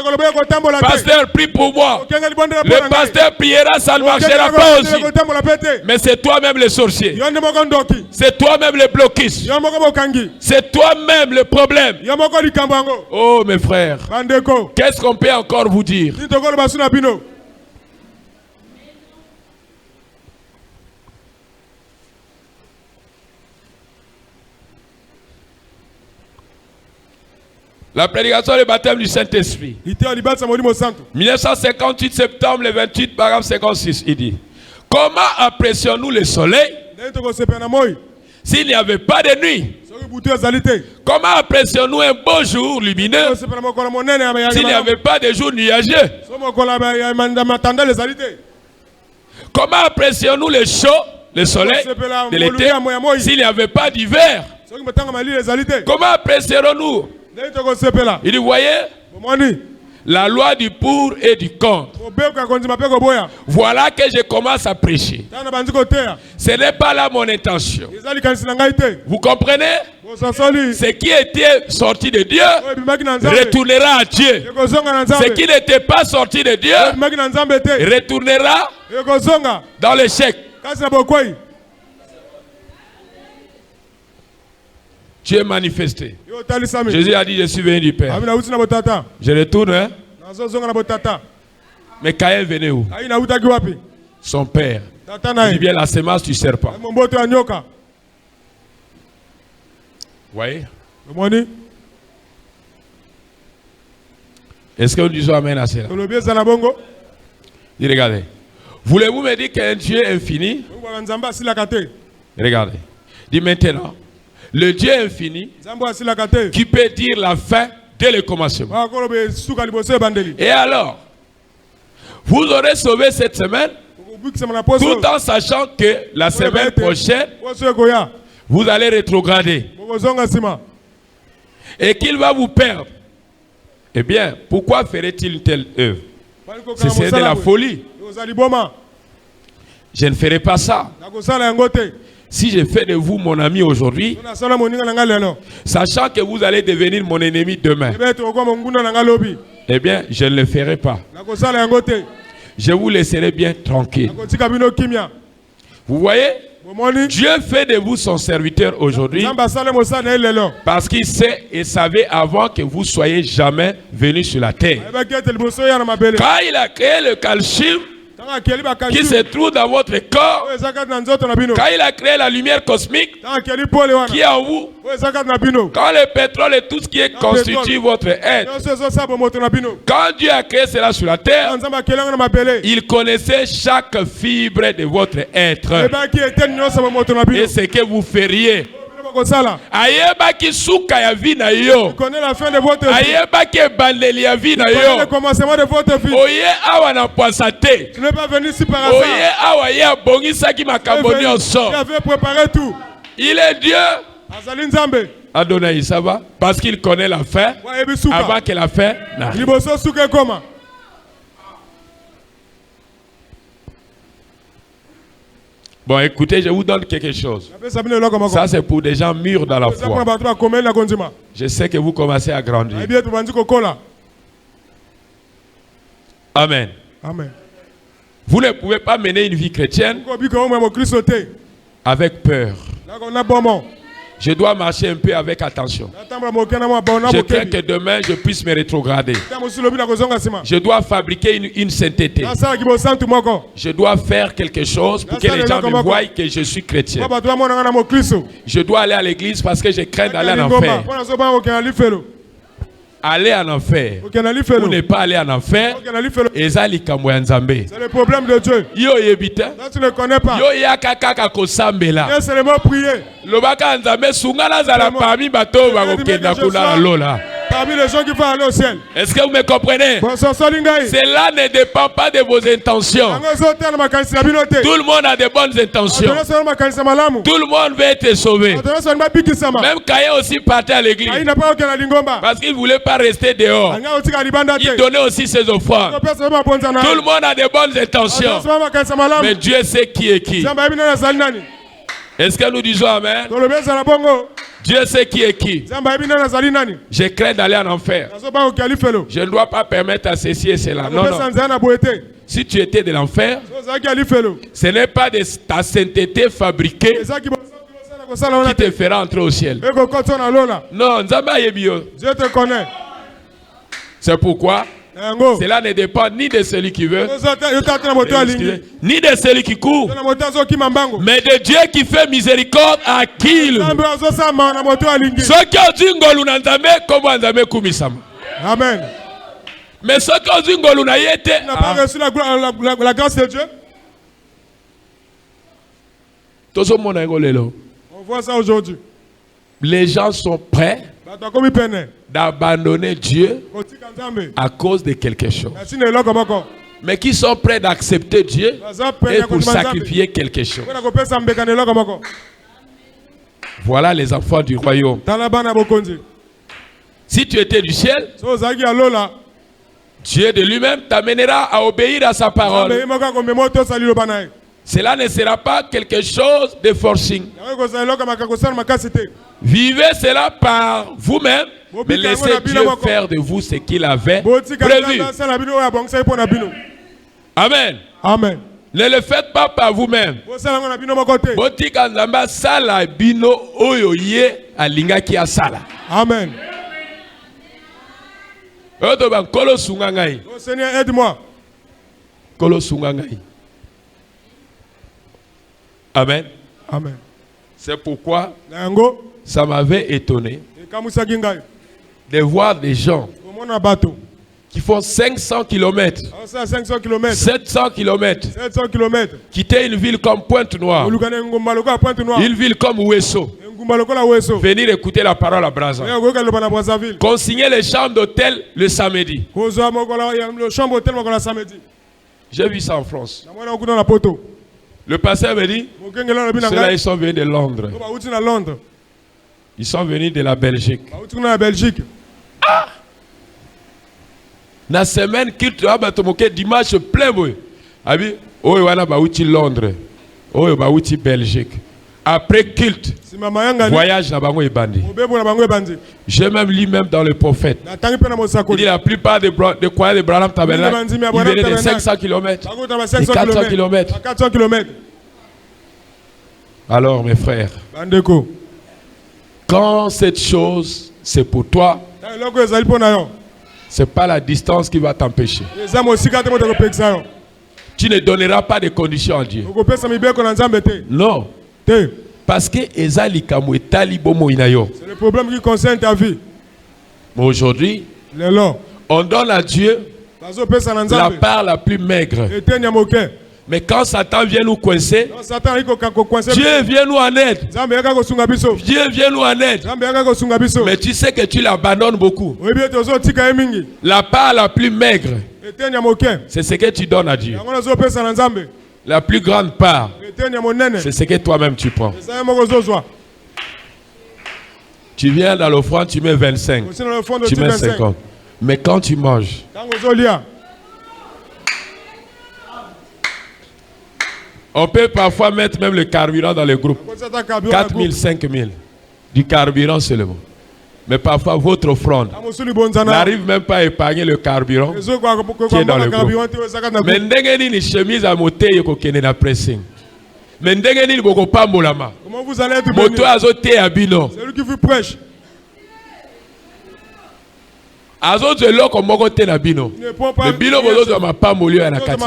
Pasteur, prie pour moi. Le pasteur priera, ça ne marchera pas aussi. Mais c'est toi-même le sorcier. C'est toi-même le blocus. C'est toi-même le problème. Oh mes frères, qu'est-ce qu'on peut encore vous dire? La prédication du baptême du Saint-Esprit. 1958 septembre, le 28, paragraphe 56, il dit: comment apprécions-nous le soleil s'il n'y avait pas de nuit? Comment apprécions-nous un beau jour lumineux s'il n'y avait pas de jour nuageux? Comment apprécions-nous le chaud, le soleil de l'été s'il n'y avait pas d'hiver? Comment apprécierons-nous? Il dit, voyez, la loi du pour et du contre. Voilà que je commence à prêcher. Ce n'est pas là mon intention. Vous comprenez? Ce qui était sorti de Dieu retournera à Dieu. Ce qui n'était pas sorti de Dieu retournera dans l'échec. Dieu est manifesté. Jésus a dit, je suis venu du Père. Je retourne, hein? Mais Caïn venait où? Son père. Il dit bien la semence du serpent. Voyez? Est-ce que nous disons amen à cela? Dis, regardez. Voulez-vous me dire qu'un Dieu infini? Regardez. Dis maintenant. Le Dieu infini qui peut dire la fin dès le commencement. Et alors, vous aurez sauvé cette semaine tout en sachant que la semaine prochaine, vous allez rétrograder. Et qu'il va vous perdre. Eh bien, pourquoi ferait-il une telle œuvre? C'est de la folie. Je ne ferai pas ça. Si je fais de vous mon ami aujourd'hui, sachant que vous allez devenir mon ennemi demain, eh bien, je ne le ferai pas. Je vous laisserai bien tranquille. Vous voyez? Dieu fait de vous son serviteur aujourd'hui parce qu'il sait et savait avant que vous soyez jamais venus sur la terre. Quand il a créé le calcium, qui se trouve dans votre corps, quand il a créé la lumière cosmique qui est en vous, quand le pétrole et tout ce qui est constitue votre être, quand Dieu a créé cela sur la terre, il connaissait chaque fibre de votre être et ce que vous feriez. Ayebaki suka ya vie na yo. Ayebaki bandeli ya vie na yo. Oye awa na poisa te. Oye awa ye abongisa ki makambo nyonso. Il est Dieu. Adonai, ça va? Parce qu'il connaît la fin avant que la fin n'arrive. Bon, écoutez, je vous donne quelque chose. Ça, c'est pour des gens mûrs dans la foi. Je sais que vous commencez à grandir. Amen. Amen. Vous ne pouvez pas mener une vie chrétienne avec peur. Je dois marcher un peu avec attention. Je crains que demain je puisse me rétrograder. Je dois fabriquer une sainteté. Je dois faire quelque chose pour que les gens me voient que je suis chrétien. Je dois aller à l'église parce que je crains d'aller en enfer. Aller en enfer ou ne pas aller en enfer, c'est le problème de Dieu. Là, tu ne connais pas. Là, seulement prier. Parmi les gens qui vont aller au ciel. Est-ce que vous me comprenez? Cela ne dépend pas de vos intentions. Tout le monde a de bonnes intentions. Tout le monde veut être sauvé. Même Caïn aussi partait à l'église. Parce qu'il ne voulait pas rester dehors. Il donnait aussi ses offrandes. Tout le monde a de bonnes intentions. Mais Dieu sait qui est qui. Est-ce que nous disons Amen? Dieu sait qui est qui. Je crains d'aller en enfer. Je ne dois pas permettre à ceci et cela. Non, non. Si tu étais de l'enfer, ce n'est pas de ta sainteté fabriquée qui te fera entrer au ciel. Non, Dieu te connaît. C'est pourquoi cela ne dépend ni de celui qui veut, ni de celui qui court, mais de Dieu qui fait miséricorde à qui il veut. Amen. Mais ce que n'a pas reçu la grâce de Dieu. On voit ça aujourd'hui. Les gens sont prêts d'abandonner Dieu à cause de quelque chose. Mais qui sont prêts d'accepter Dieu et pour sacrifier quelque chose. Voilà les enfants du royaume. Si tu étais du ciel, Dieu de lui-même t'amènera à obéir à sa parole. Cela ne sera pas quelque chose de forcing. Vivez cela par vous-même, mais laissez Dieu faire de vous ce qu'il avait prévu. Amen. Amen. Ne le faites pas par vous-même. Amen. Seigneur, aide-moi. Amen. Amen. C'est pourquoi ça m'avait étonné de voir des gens qui font 500 km, 700 km, quitter une ville comme Pointe-Noire, une ville comme Ouesso, venir écouter la parole à Brazzaville, consigner les chambres d'hôtel le samedi. J'ai vu ça en France. Le pasteur me dit, ceux-là ils sont venus de Londres. Ils sont venus de la Belgique. Ah! La semaine qu'il te a dimanche plein, abi, oh wana bauti Londres, oh bauti Belgique. Après culte, voyage na bango ebandi. J'ai même lu même dans le prophète. Il dit la plupart des croyants de Branham Tabernacle, ils venaient de 500 km, de 400 km. Alors mes frères, quand cette chose c'est pour toi, c'est pas la distance qui va t'empêcher. tu ne donneras pas de conditions à Dieu. Non. Parce que c'est le problème qui concerne ta vie. Mais aujourd'hui, on donne à Dieu la part la plus maigre. Mais quand Satan vient nous coincer, Dieu vient nous en aide. Dieu vient nous en aide. Mais tu sais que tu l'abandonnes beaucoup. La part la plus maigre, c'est ce que tu donnes à Dieu. La plus grande part, c'est ce que toi-même tu prends. Tu viens dans l'offrande, tu mets 25, tu mets 50. Mais quand tu manges, on peut parfois mettre même le carburant dans le groupe. 4 000, 5 000. Du carburant seulement. Mais parfois votre offrande n'arrive même pas à épargner le carburant qui est dans le groupe. Mais ndengeni ni chemise à moté yokokene na pressing. Mais ndengeni ni boko pambolama. Comment vous allez être moto azote abino. C'est lui qui vous prêche. Azote loko moko te na bino. Mais bino bozo ma pambolio na kati.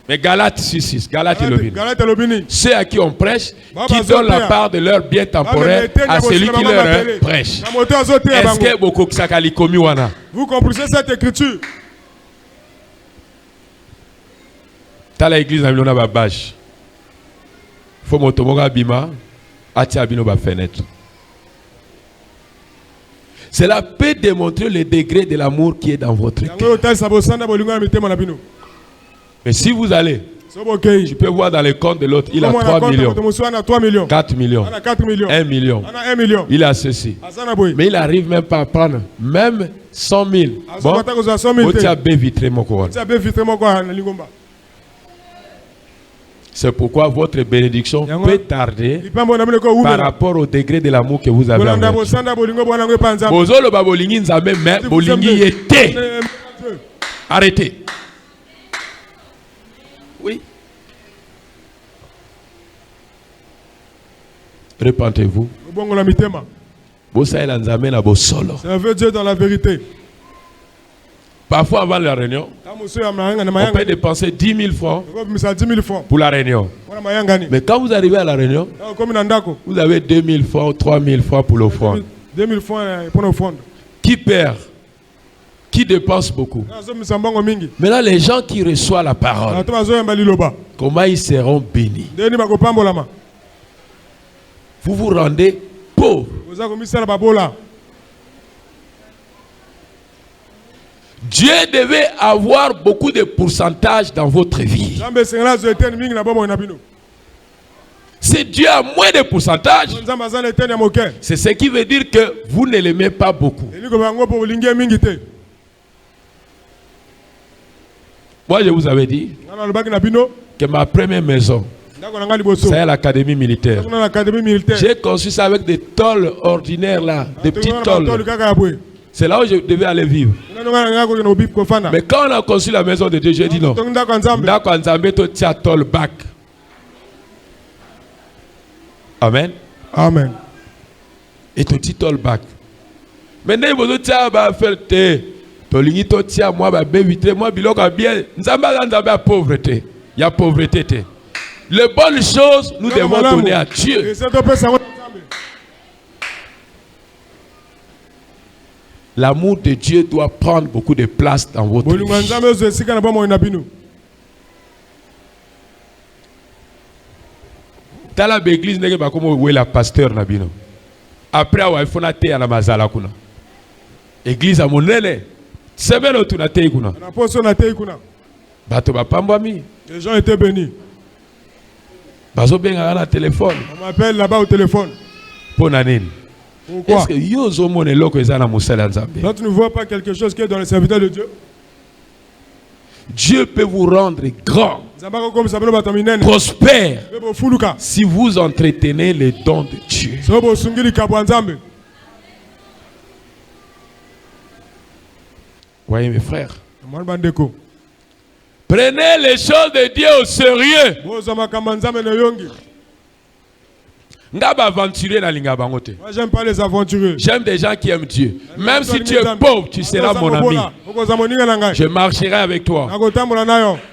Mais Galates 6, Galates Lobini. Ceux à qui on prêche, qui donnent la part de leur bien temporaire à celui qui leur prêche. Est-ce que beaucoup sakali komi wana? Vous comprenez cette écriture? Dans l'église, on a une bâche. Il faut motomoga bima, atia bino ba fenêtre. Cela peut démontrer le degré de l'amour qui est dans votre cœur. Mais si vous allez, tu peux voir dans les comptes de l'autre, il a 3 millions, 4 millions, 1 million, il a ceci. Mais il n'arrive même pas à prendre même 100 000. Bon, c'est pourquoi votre bénédiction peut tarder par rapport au degré de l'amour que vous avez avec Dieu. Arrêtez. Oui. Répentez-vous. Servez Dieu dans la vérité. Parfois avant la réunion, on peut dépenser 10 000 francs pour la réunion. Mais quand vous arrivez à la réunion, vous avez 2 000 francs, 3 000 francs pour l'offrande. 2 000 francs pour l'offrande. Qui perd? Qui dépense beaucoup? Maintenant, les gens qui reçoivent la parole, comment ils seront bénis? Vous vous rendez pauvre. Dieu devait avoir beaucoup de pourcentage dans votre vie. Si Dieu a moins de pourcentage, c'est ce qui veut dire que vous ne l'aimez pas beaucoup. Moi, je vous avais dit que ma première maison, c'est l'académie militaire. J'ai conçu ça avec des tôles ordinaires là, des petites tôles. C'est là où je devais aller vivre. Mais quand on a conçu la maison de Dieu, j'ai dit non. Amen. Amen. Et ton petit tôle back. Maintenant, il faut faire moi, bien. Pauvreté. Il y a pauvreté. Les bonnes choses, nous devons donner à Dieu. L'amour de Dieu doit prendre beaucoup de place dans votre vie. Dans l'église, il y a la pasteur. Après, il faut que la mazala. Église à mon nene. C'est bien que tu as été les gens étaient bénis. Téléphone. On m'appelle là-bas au téléphone. Pourquoi? Est-ce que toi, tu ne vois pas quelque chose qui est dans le serviteur de Dieu? Dieu peut vous rendre grand, prospère, si vous entretenez les dons de Dieu. Voyez mes frères. Prenez les choses de Dieu au sérieux. Moi, j'aime pas les aventuriers. J'aime des gens qui aiment Dieu. Même si tu es pauvre, tu seras mon ami. Je marcherai avec toi.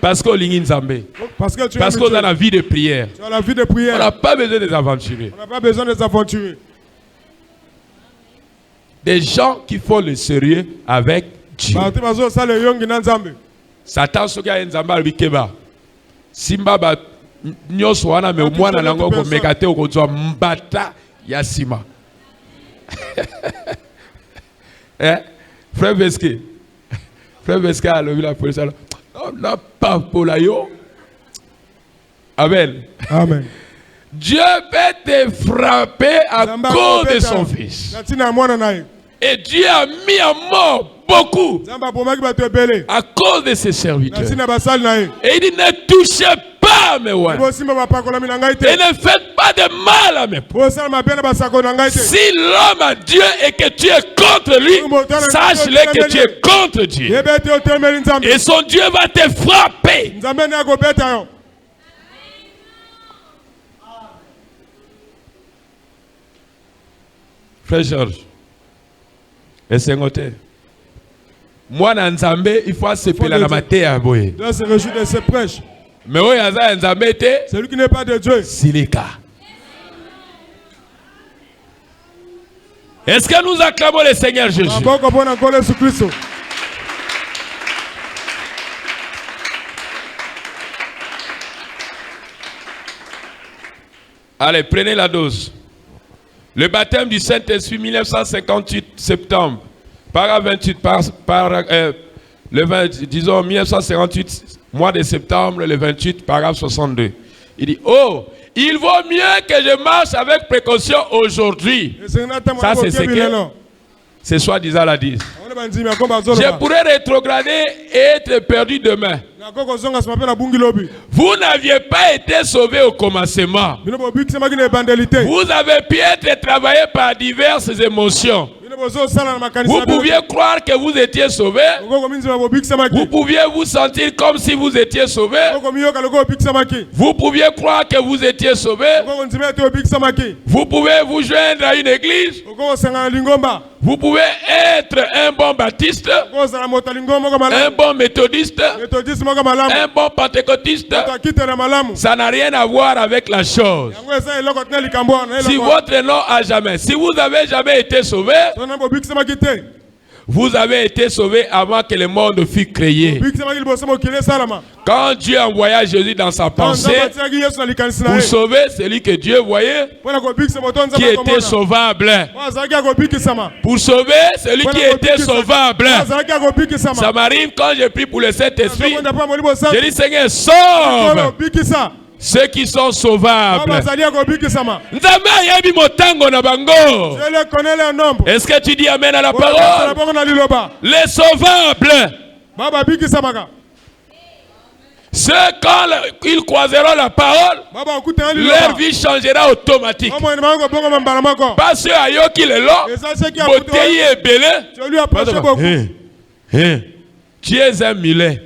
Parce que tu as la vie de prière. Tu as la vie de prière. On n'a pas besoin des aventuriers. On n'a pas besoin des aventuriers. Des gens qui font le sérieux avec Dieu. Satan soki enzamba bikeba. Simba ba nyoso wana me mwana nango ko megate okozwa mbata ya sima. Frère Veske. Frère Veske a levé la police. On n'a pas pour la yo. Amen. Amen. Dieu peut te frapper à cause de son fils. Et Dieu a mis à mort beaucoup à cause de ses serviteurs. Et il dit ne touchez pas mes oies. Et ne faites pas de mal à mes pauvres. Si l'homme a Dieu et que tu es contre lui, sache-le que tu es contre Dieu. Et son Dieu va te frapper. Frère Georges, et c'est noté. Moi, dans Nzambe, il faut s'appeler la matière. Il doit se réjouir de ses prêches. Mais oui, celui qui n'est pas de Dieu. Silika. Est-ce que nous acclamons le Seigneur Jésus? Allez, prenez la dose. Le baptême du Saint-Esprit, 1958, septembre, paragraphe 28, disons 1958, mois de septembre, le 28, paragraphe 62. Il dit, oh, il vaut mieux que je marche avec précaution aujourd'hui. Ça, c'est ce que c'est soi-disant la 10. Je pourrais rétrograder et être perdu demain. Vous n'aviez pas été sauvé au commencement. Vous avez pu être travaillé par diverses émotions. Vous pouviez croire que vous étiez sauvé. Vous pouviez vous sentir comme si vous étiez sauvé. Vous pouviez croire que vous étiez sauvé. Vous pouvez vous joindre à une église. Vous pouvez être un bon baptiste, un bon méthodiste, un bon pentecôtiste. Ça n'a rien à voir avec la chose. Si votre nom a jamais, si vous n'avez jamais été sauvé, vous avez été sauvé avant que le monde fût créé. Quand Dieu envoya Jésus dans sa pensée pour sauver celui que Dieu voyait, qui était sauvable. Pour sauver celui qui était sauvable. Ça m'arrive quand je prie pour le Saint-Esprit. Je dis Seigneur, sauve ceux qui sont sauvables. Est-ce que tu dis amen à la parole? Les sauvables. Ceux quand ils croiseront la parole, leur vie changera automatiquement. Pas ceux à eux qui le l'ont. Beauté est belé. Tu es un mulet.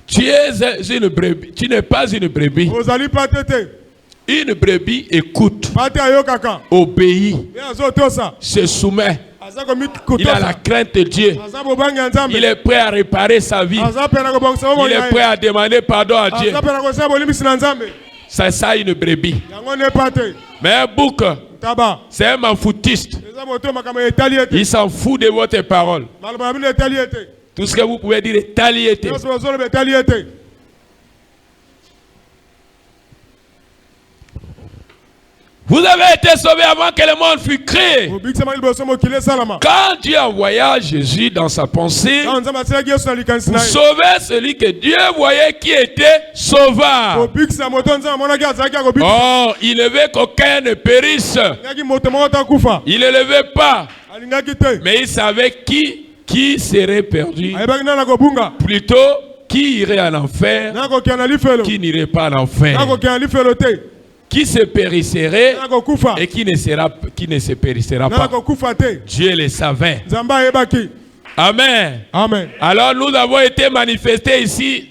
Tu es une brebis. Tu n'es pas une brebis. Une brebis écoute, obéit, se soumet. Il a la crainte de Dieu. Il est prêt à réparer sa vie. Il est prêt à demander pardon à Dieu. C'est ça une brebis. Mais un bouc, c'est un foutiste. Il s'en fout de votre parole. Tout ce que vous pouvez dire est taliété. Vous avez été sauvés avant que le monde fût créé. Quand Dieu envoya Jésus dans sa pensée pour sauver celui que Dieu voyait qui était sauveur. Oh, il ne veut qu'aucun ne périsse. Il ne le veut pas. Mais il savait qui serait perdu. Plutôt qui irait en enfer, qui n'irait pas en enfer. Qui se périsserait et qui ne se périssera pas. Dieu le savait. Amen. Amen. Alors nous avons été manifestés ici.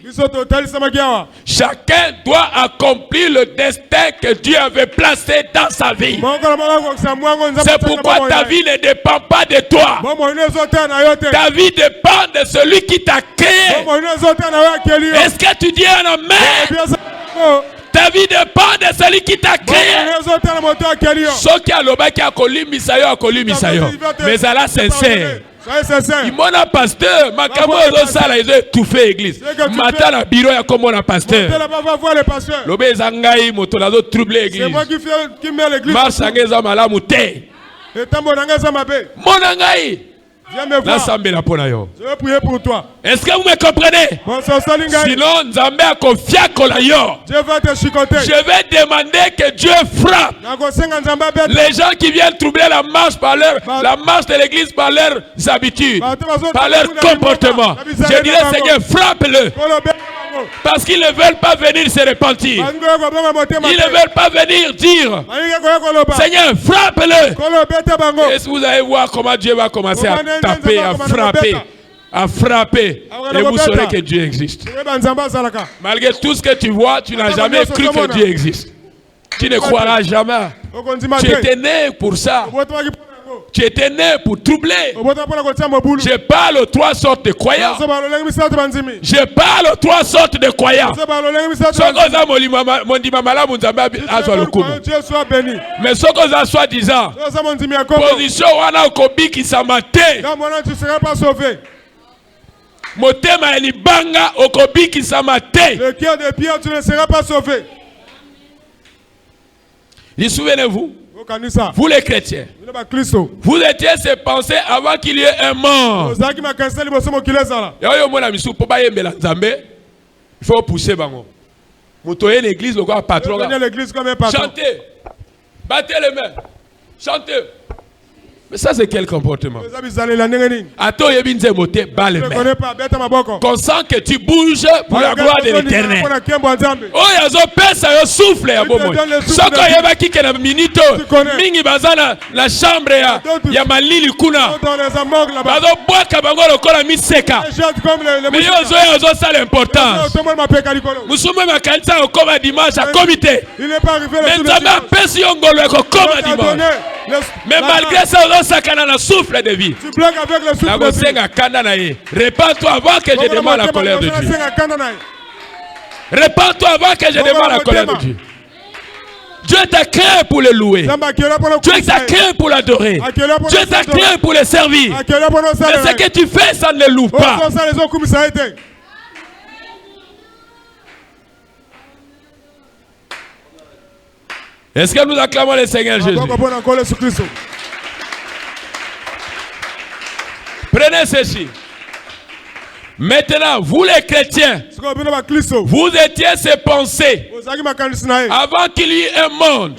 Chacun doit accomplir le destin que Dieu avait placé dans sa vie. C'est pourquoi ta vie ne dépend pas de toi. Ta vie dépend de celui qui t'a créé. Est-ce que tu dis un amen? Ta vie dépend de celui qui t'a créé. Ce qui a l'obé qui a collé misayo, mais ça là sincère. Il m'a dit pasteur, ma camarade sala ils ont étouffé l'église. Matin na bureau ya comme mon pasteur. L'obé zangai moto la troubler l'église. C'est moi qui mets l'église. Marche za malamu te. Mon angai. Je vais prier pour toi. Est-ce que vous me comprenez? Sinon, Nzambe a confié kola yo. Je vais demander que Dieu frappe les gens qui viennent troubler la marche de l'église par leurs habitudes, par leur comportement. Je dirais, Seigneur, frappe-le. Parce qu'ils ne veulent pas venir se repentir. Ils ne veulent pas venir dire, Seigneur, frappe-le. Et vous allez voir comment Dieu va commencer à taper, à frapper. Et vous saurez que Dieu existe. Malgré tout ce que tu vois, tu n'as jamais cru que Dieu existe. Tu ne croiras jamais. Tu étais né pour ça. Tu étais né pour troubler. Je parle aux trois sortes de croyants. Je parle aux trois sortes de croyants. Mais ce qu'on a soi-disant, position wana okobi qui s'amate. Motema elibanga okobi qui s'amate. Le cœur de Pierre, tu ne seras pas sauvé. Souvenez-vous, vous les chrétiens, vous étiez ces pensées avant qu'il y ait un mort. Il faut pousser. Vous voyez l'église, le patron. Chantez, battez les mains, chantez. Mais ça, c'est quel comportement? Qu'on sent que tu bouges pour la gloire de l'Éternel. Oh, il y a un peu, ça souffle. Ce qu'il y a qui est une minute, mingi bazana la chambre ya malili kuna. Bazo bois kabango lokola miseka. Mais yo ça l'importance. Nous sommes à kanisa au comme dimanche à comité. Mais ça m'a pèse yongolo comme dimanche. Mais malgré ça, sakana na souffle de vie. Tu bloques avec le souffle de vie. Répands-toi avant que je demande la colère de Dieu. Répands-toi avant que je demande la colère de Dieu. Dieu t'a créé pour le louer. Dieu t'a créé pour l'adorer. Dieu t'a créé pour le servir. Mais ce que tu fais, ça ne le loue pas. Est-ce que nous acclamons le Seigneur Jésus? Prenez ceci. Maintenant, vous les chrétiens, vous étiez ces pensées avant qu'il y ait un monde.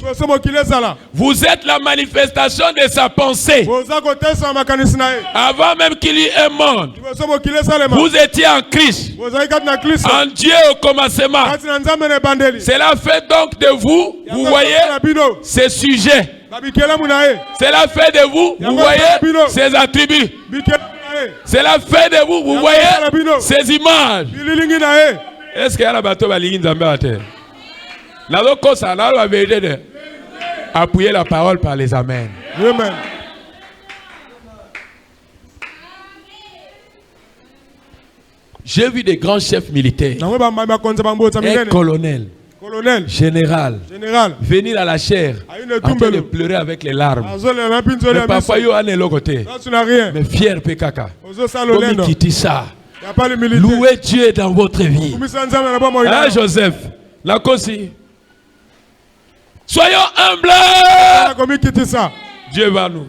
Vous êtes la manifestation de sa pensée. Avant même qu'il y ait un monde, vous étiez en Christ, en Dieu au commencement. Cela fait donc de vous, vous voyez, ces sujets. Cela fait de vous, vous voyez, ces attributs. Cela fait de vous, vous voyez, ces images. Est-ce qu'il y a un bateau qui est en terre? La vérité de appuyer la parole par les amens. Amen. J'ai vu des grands chefs militaires, un colonel, général, venir à la chair en train de pleurer avec les larmes. Mais parfois, il y a un côté. Mais fier, Pekaka. Comme quitte ça. Louez Dieu dans votre vie. Hein, Joseph? La cosi. Soyons humbles. Dieu va nous.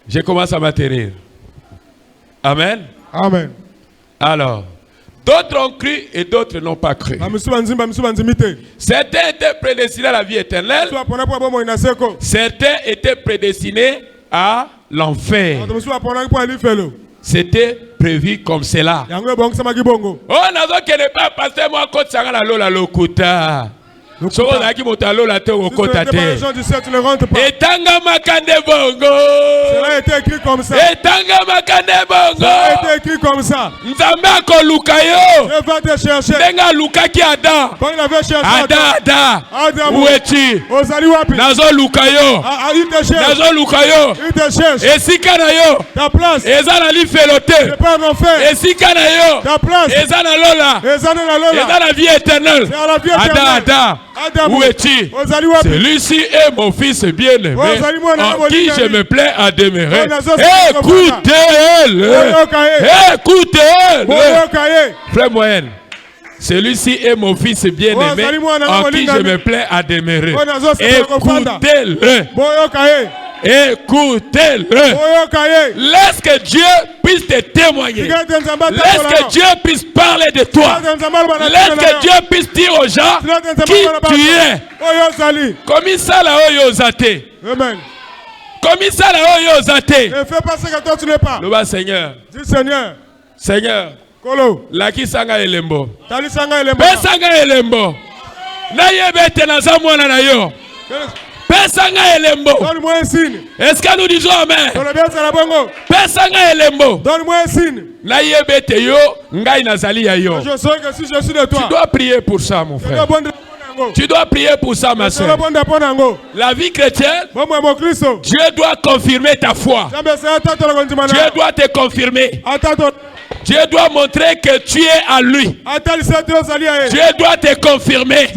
Je commence à m'atterrir. Amen. Amen. Alors, d'autres ont cru et d'autres n'ont pas cru. Certains étaient prédestinés à la vie éternelle. Certains étaient prédestinés à l'enfer. C'était prévu comme cela. Oh, n'a pas passer moi contre la lokuta. Soko naki motalo la te okota te. Les gens du ciel, tu ne rentres pas. Etanga makande bongo. Cela a été écrit comme ça. Etanga makande bongo. Cela a été écrit comme ça. Nzambe akoluka yo. Dieu va te chercher. Ndenga lukaki Adam. Quand il avait cherché Adam. Où es-tu? Ozali wapi? Nazo luka yo. Il te cherche. Nazo luka yo. Il te cherche. Esika na yo. Ta place. Eza na lifelote. C'est pas un enfer. Esika na yo. Ta place. Eza na lola. Eza na lola. Eza na vie éternelle. C'est à la vie éternelle. Adam. Où es-tu? Celui-ci est mon fils bien-aimé, en qui je me plais à demeurer. Écoutez-le. Écoutez-le. Frère moyenne. Celui-ci est mon fils bien-aimé, en qui je me plais à demeurer. Écoutez-le. Écoutez-le. Laisse que Dieu puisse te témoigner. Laisse que Dieu puisse parler de toi. Laisse que Dieu puisse dire aux gens qui tu es. Comme ça là oyo zate. Amen. Comme ça là oyo zate. Ne fais pas ce que toi tu n'es pas. Le Seigneur. Dis Seigneur. Seigneur. Kolo. Laki sanga elembo. Tali sanga elembo. Pe sanga elembo. Na yebete na zamwana na yo. Pesanga elembo. Donne-moi un signe. Est-ce que nous disons amen? Pesanga elembo. Donne-moi un signe. Na yebete yo ngai nazali ya yo. Je sais que si je suis de toi. Tu dois prier pour ça mon frère. Tu dois prier pour ça ma soeur. La vie chrétienne, Dieu doit confirmer ta foi. Dieu doit te confirmer. Dieu doit montrer que tu es à lui. Dieu doit te confirmer.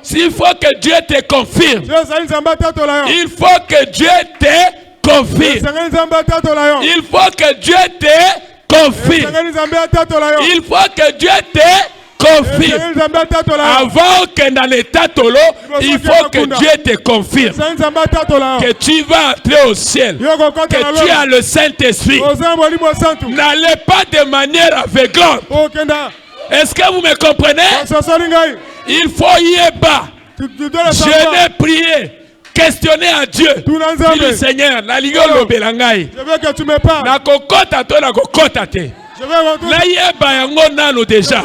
S'il faut que Dieu te confirme, il faut que Dieu te confirme. Il faut que Dieu te confirme. Il faut que Dieu te confirme. Avant que dans l'état tolo, il faut que Dieu te confirme que tu vas entrer au ciel, que tu as le Saint-Esprit. N'allez pas de manière aveuglante. Est-ce que vous me comprenez? Il faut y être bas. Je n'ai prié. Questionner à Dieu. Dis le Seigneur, la ligolo belangai. Je veux que tu me parles. Na kokota to na kokota te. Je vais rentrer. Na yeba yango nano déjà.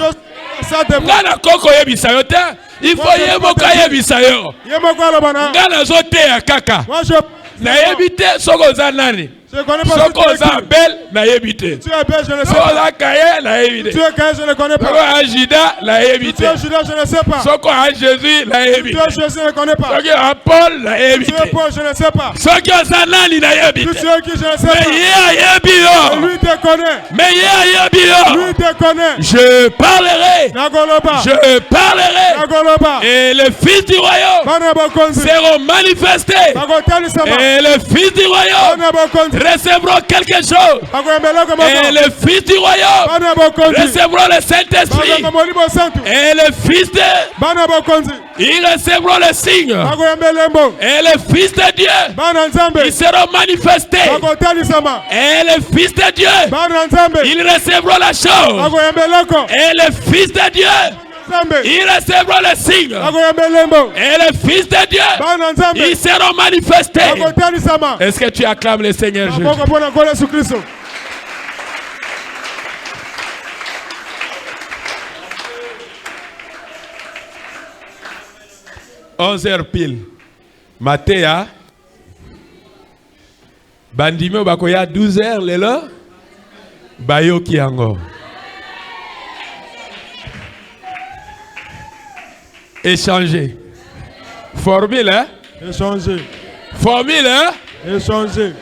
Ngana koko yebisa yo te. Il faut yemoka yebisa yo. Ngana zo te ya kaka. Na yebite soko za nani. Soko za bel na yebite. Tu es bel, je ne sais pas. Soko za kaye na yebite. Tu es kaye, je ne connais pas. Soko ajida na yebite. Tu es Judas, je ne sais pas. Soko a Jésus na yebite. Tu es Jésus, je ne connais pas. Soko a Paul na yebite. Tu es Paul, je ne sais pas. Soko za nani na yebite. Tu es qui, je ne sais pas. Mais yebi yo. Lui te connaît. Mais yebi yo. Lui te connaît. Je parlerai. Je parlerai. Et les fils du royaume seront manifestés. Et les fils du royaume recevront quelque chose. Et les fils du royaume recevront le Saint-Esprit. Et les fils de ils recevront le signe. Et les fils de Dieu ils seront manifestés. Et les fils de Dieu ils recevront la chose. Et les fils de Dieu ils recevront le signe. Et les fils de Dieu ils seront manifestés. Est-ce que tu acclames le Seigneur Jésus? 11h pile. Matéa. Bandime bakoya 12h lelo. Bayo kiango. Échanger. Formule, hein? Échanger. Formule, hein? Échanger.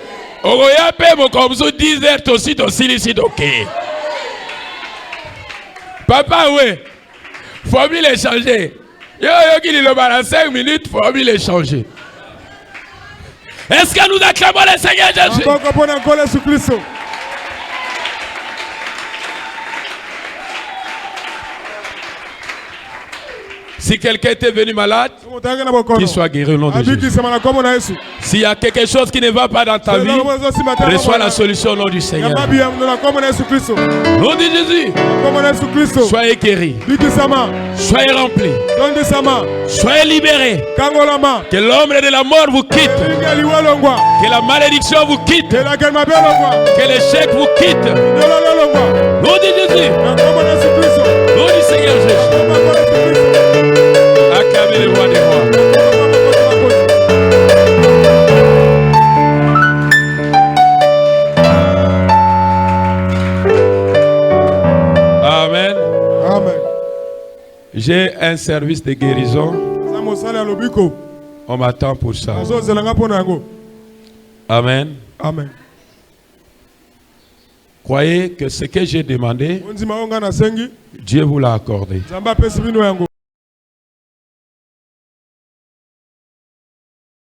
Ogoya pe mo comme ça 10h tosi ici ok. Papa ouais. Formule échanger. Yo qui dit le bal 5 minutes formule échanger. Est-ce que nous acclamons le Seigneur Jésus? Si quelqu'un était venu malade, qu'il soit guéri au nom de Jésus. S'il y a quelque chose qui ne va pas dans ta vie, reçois la solution au nom du Seigneur. Au nom de Jésus, soyez guéris. Soyez remplis. Soyez libérés. Que l'ombre de la mort vous quitte. Que la malédiction vous quitte. Que l'échec vous quitte. Au nom de Jésus. Au nom du Seigneur Jésus. J'ai un service de guérison. On m'attend pour ça. Amen. Amen. Croyez que ce que j'ai demandé, Dieu vous l'a accordé.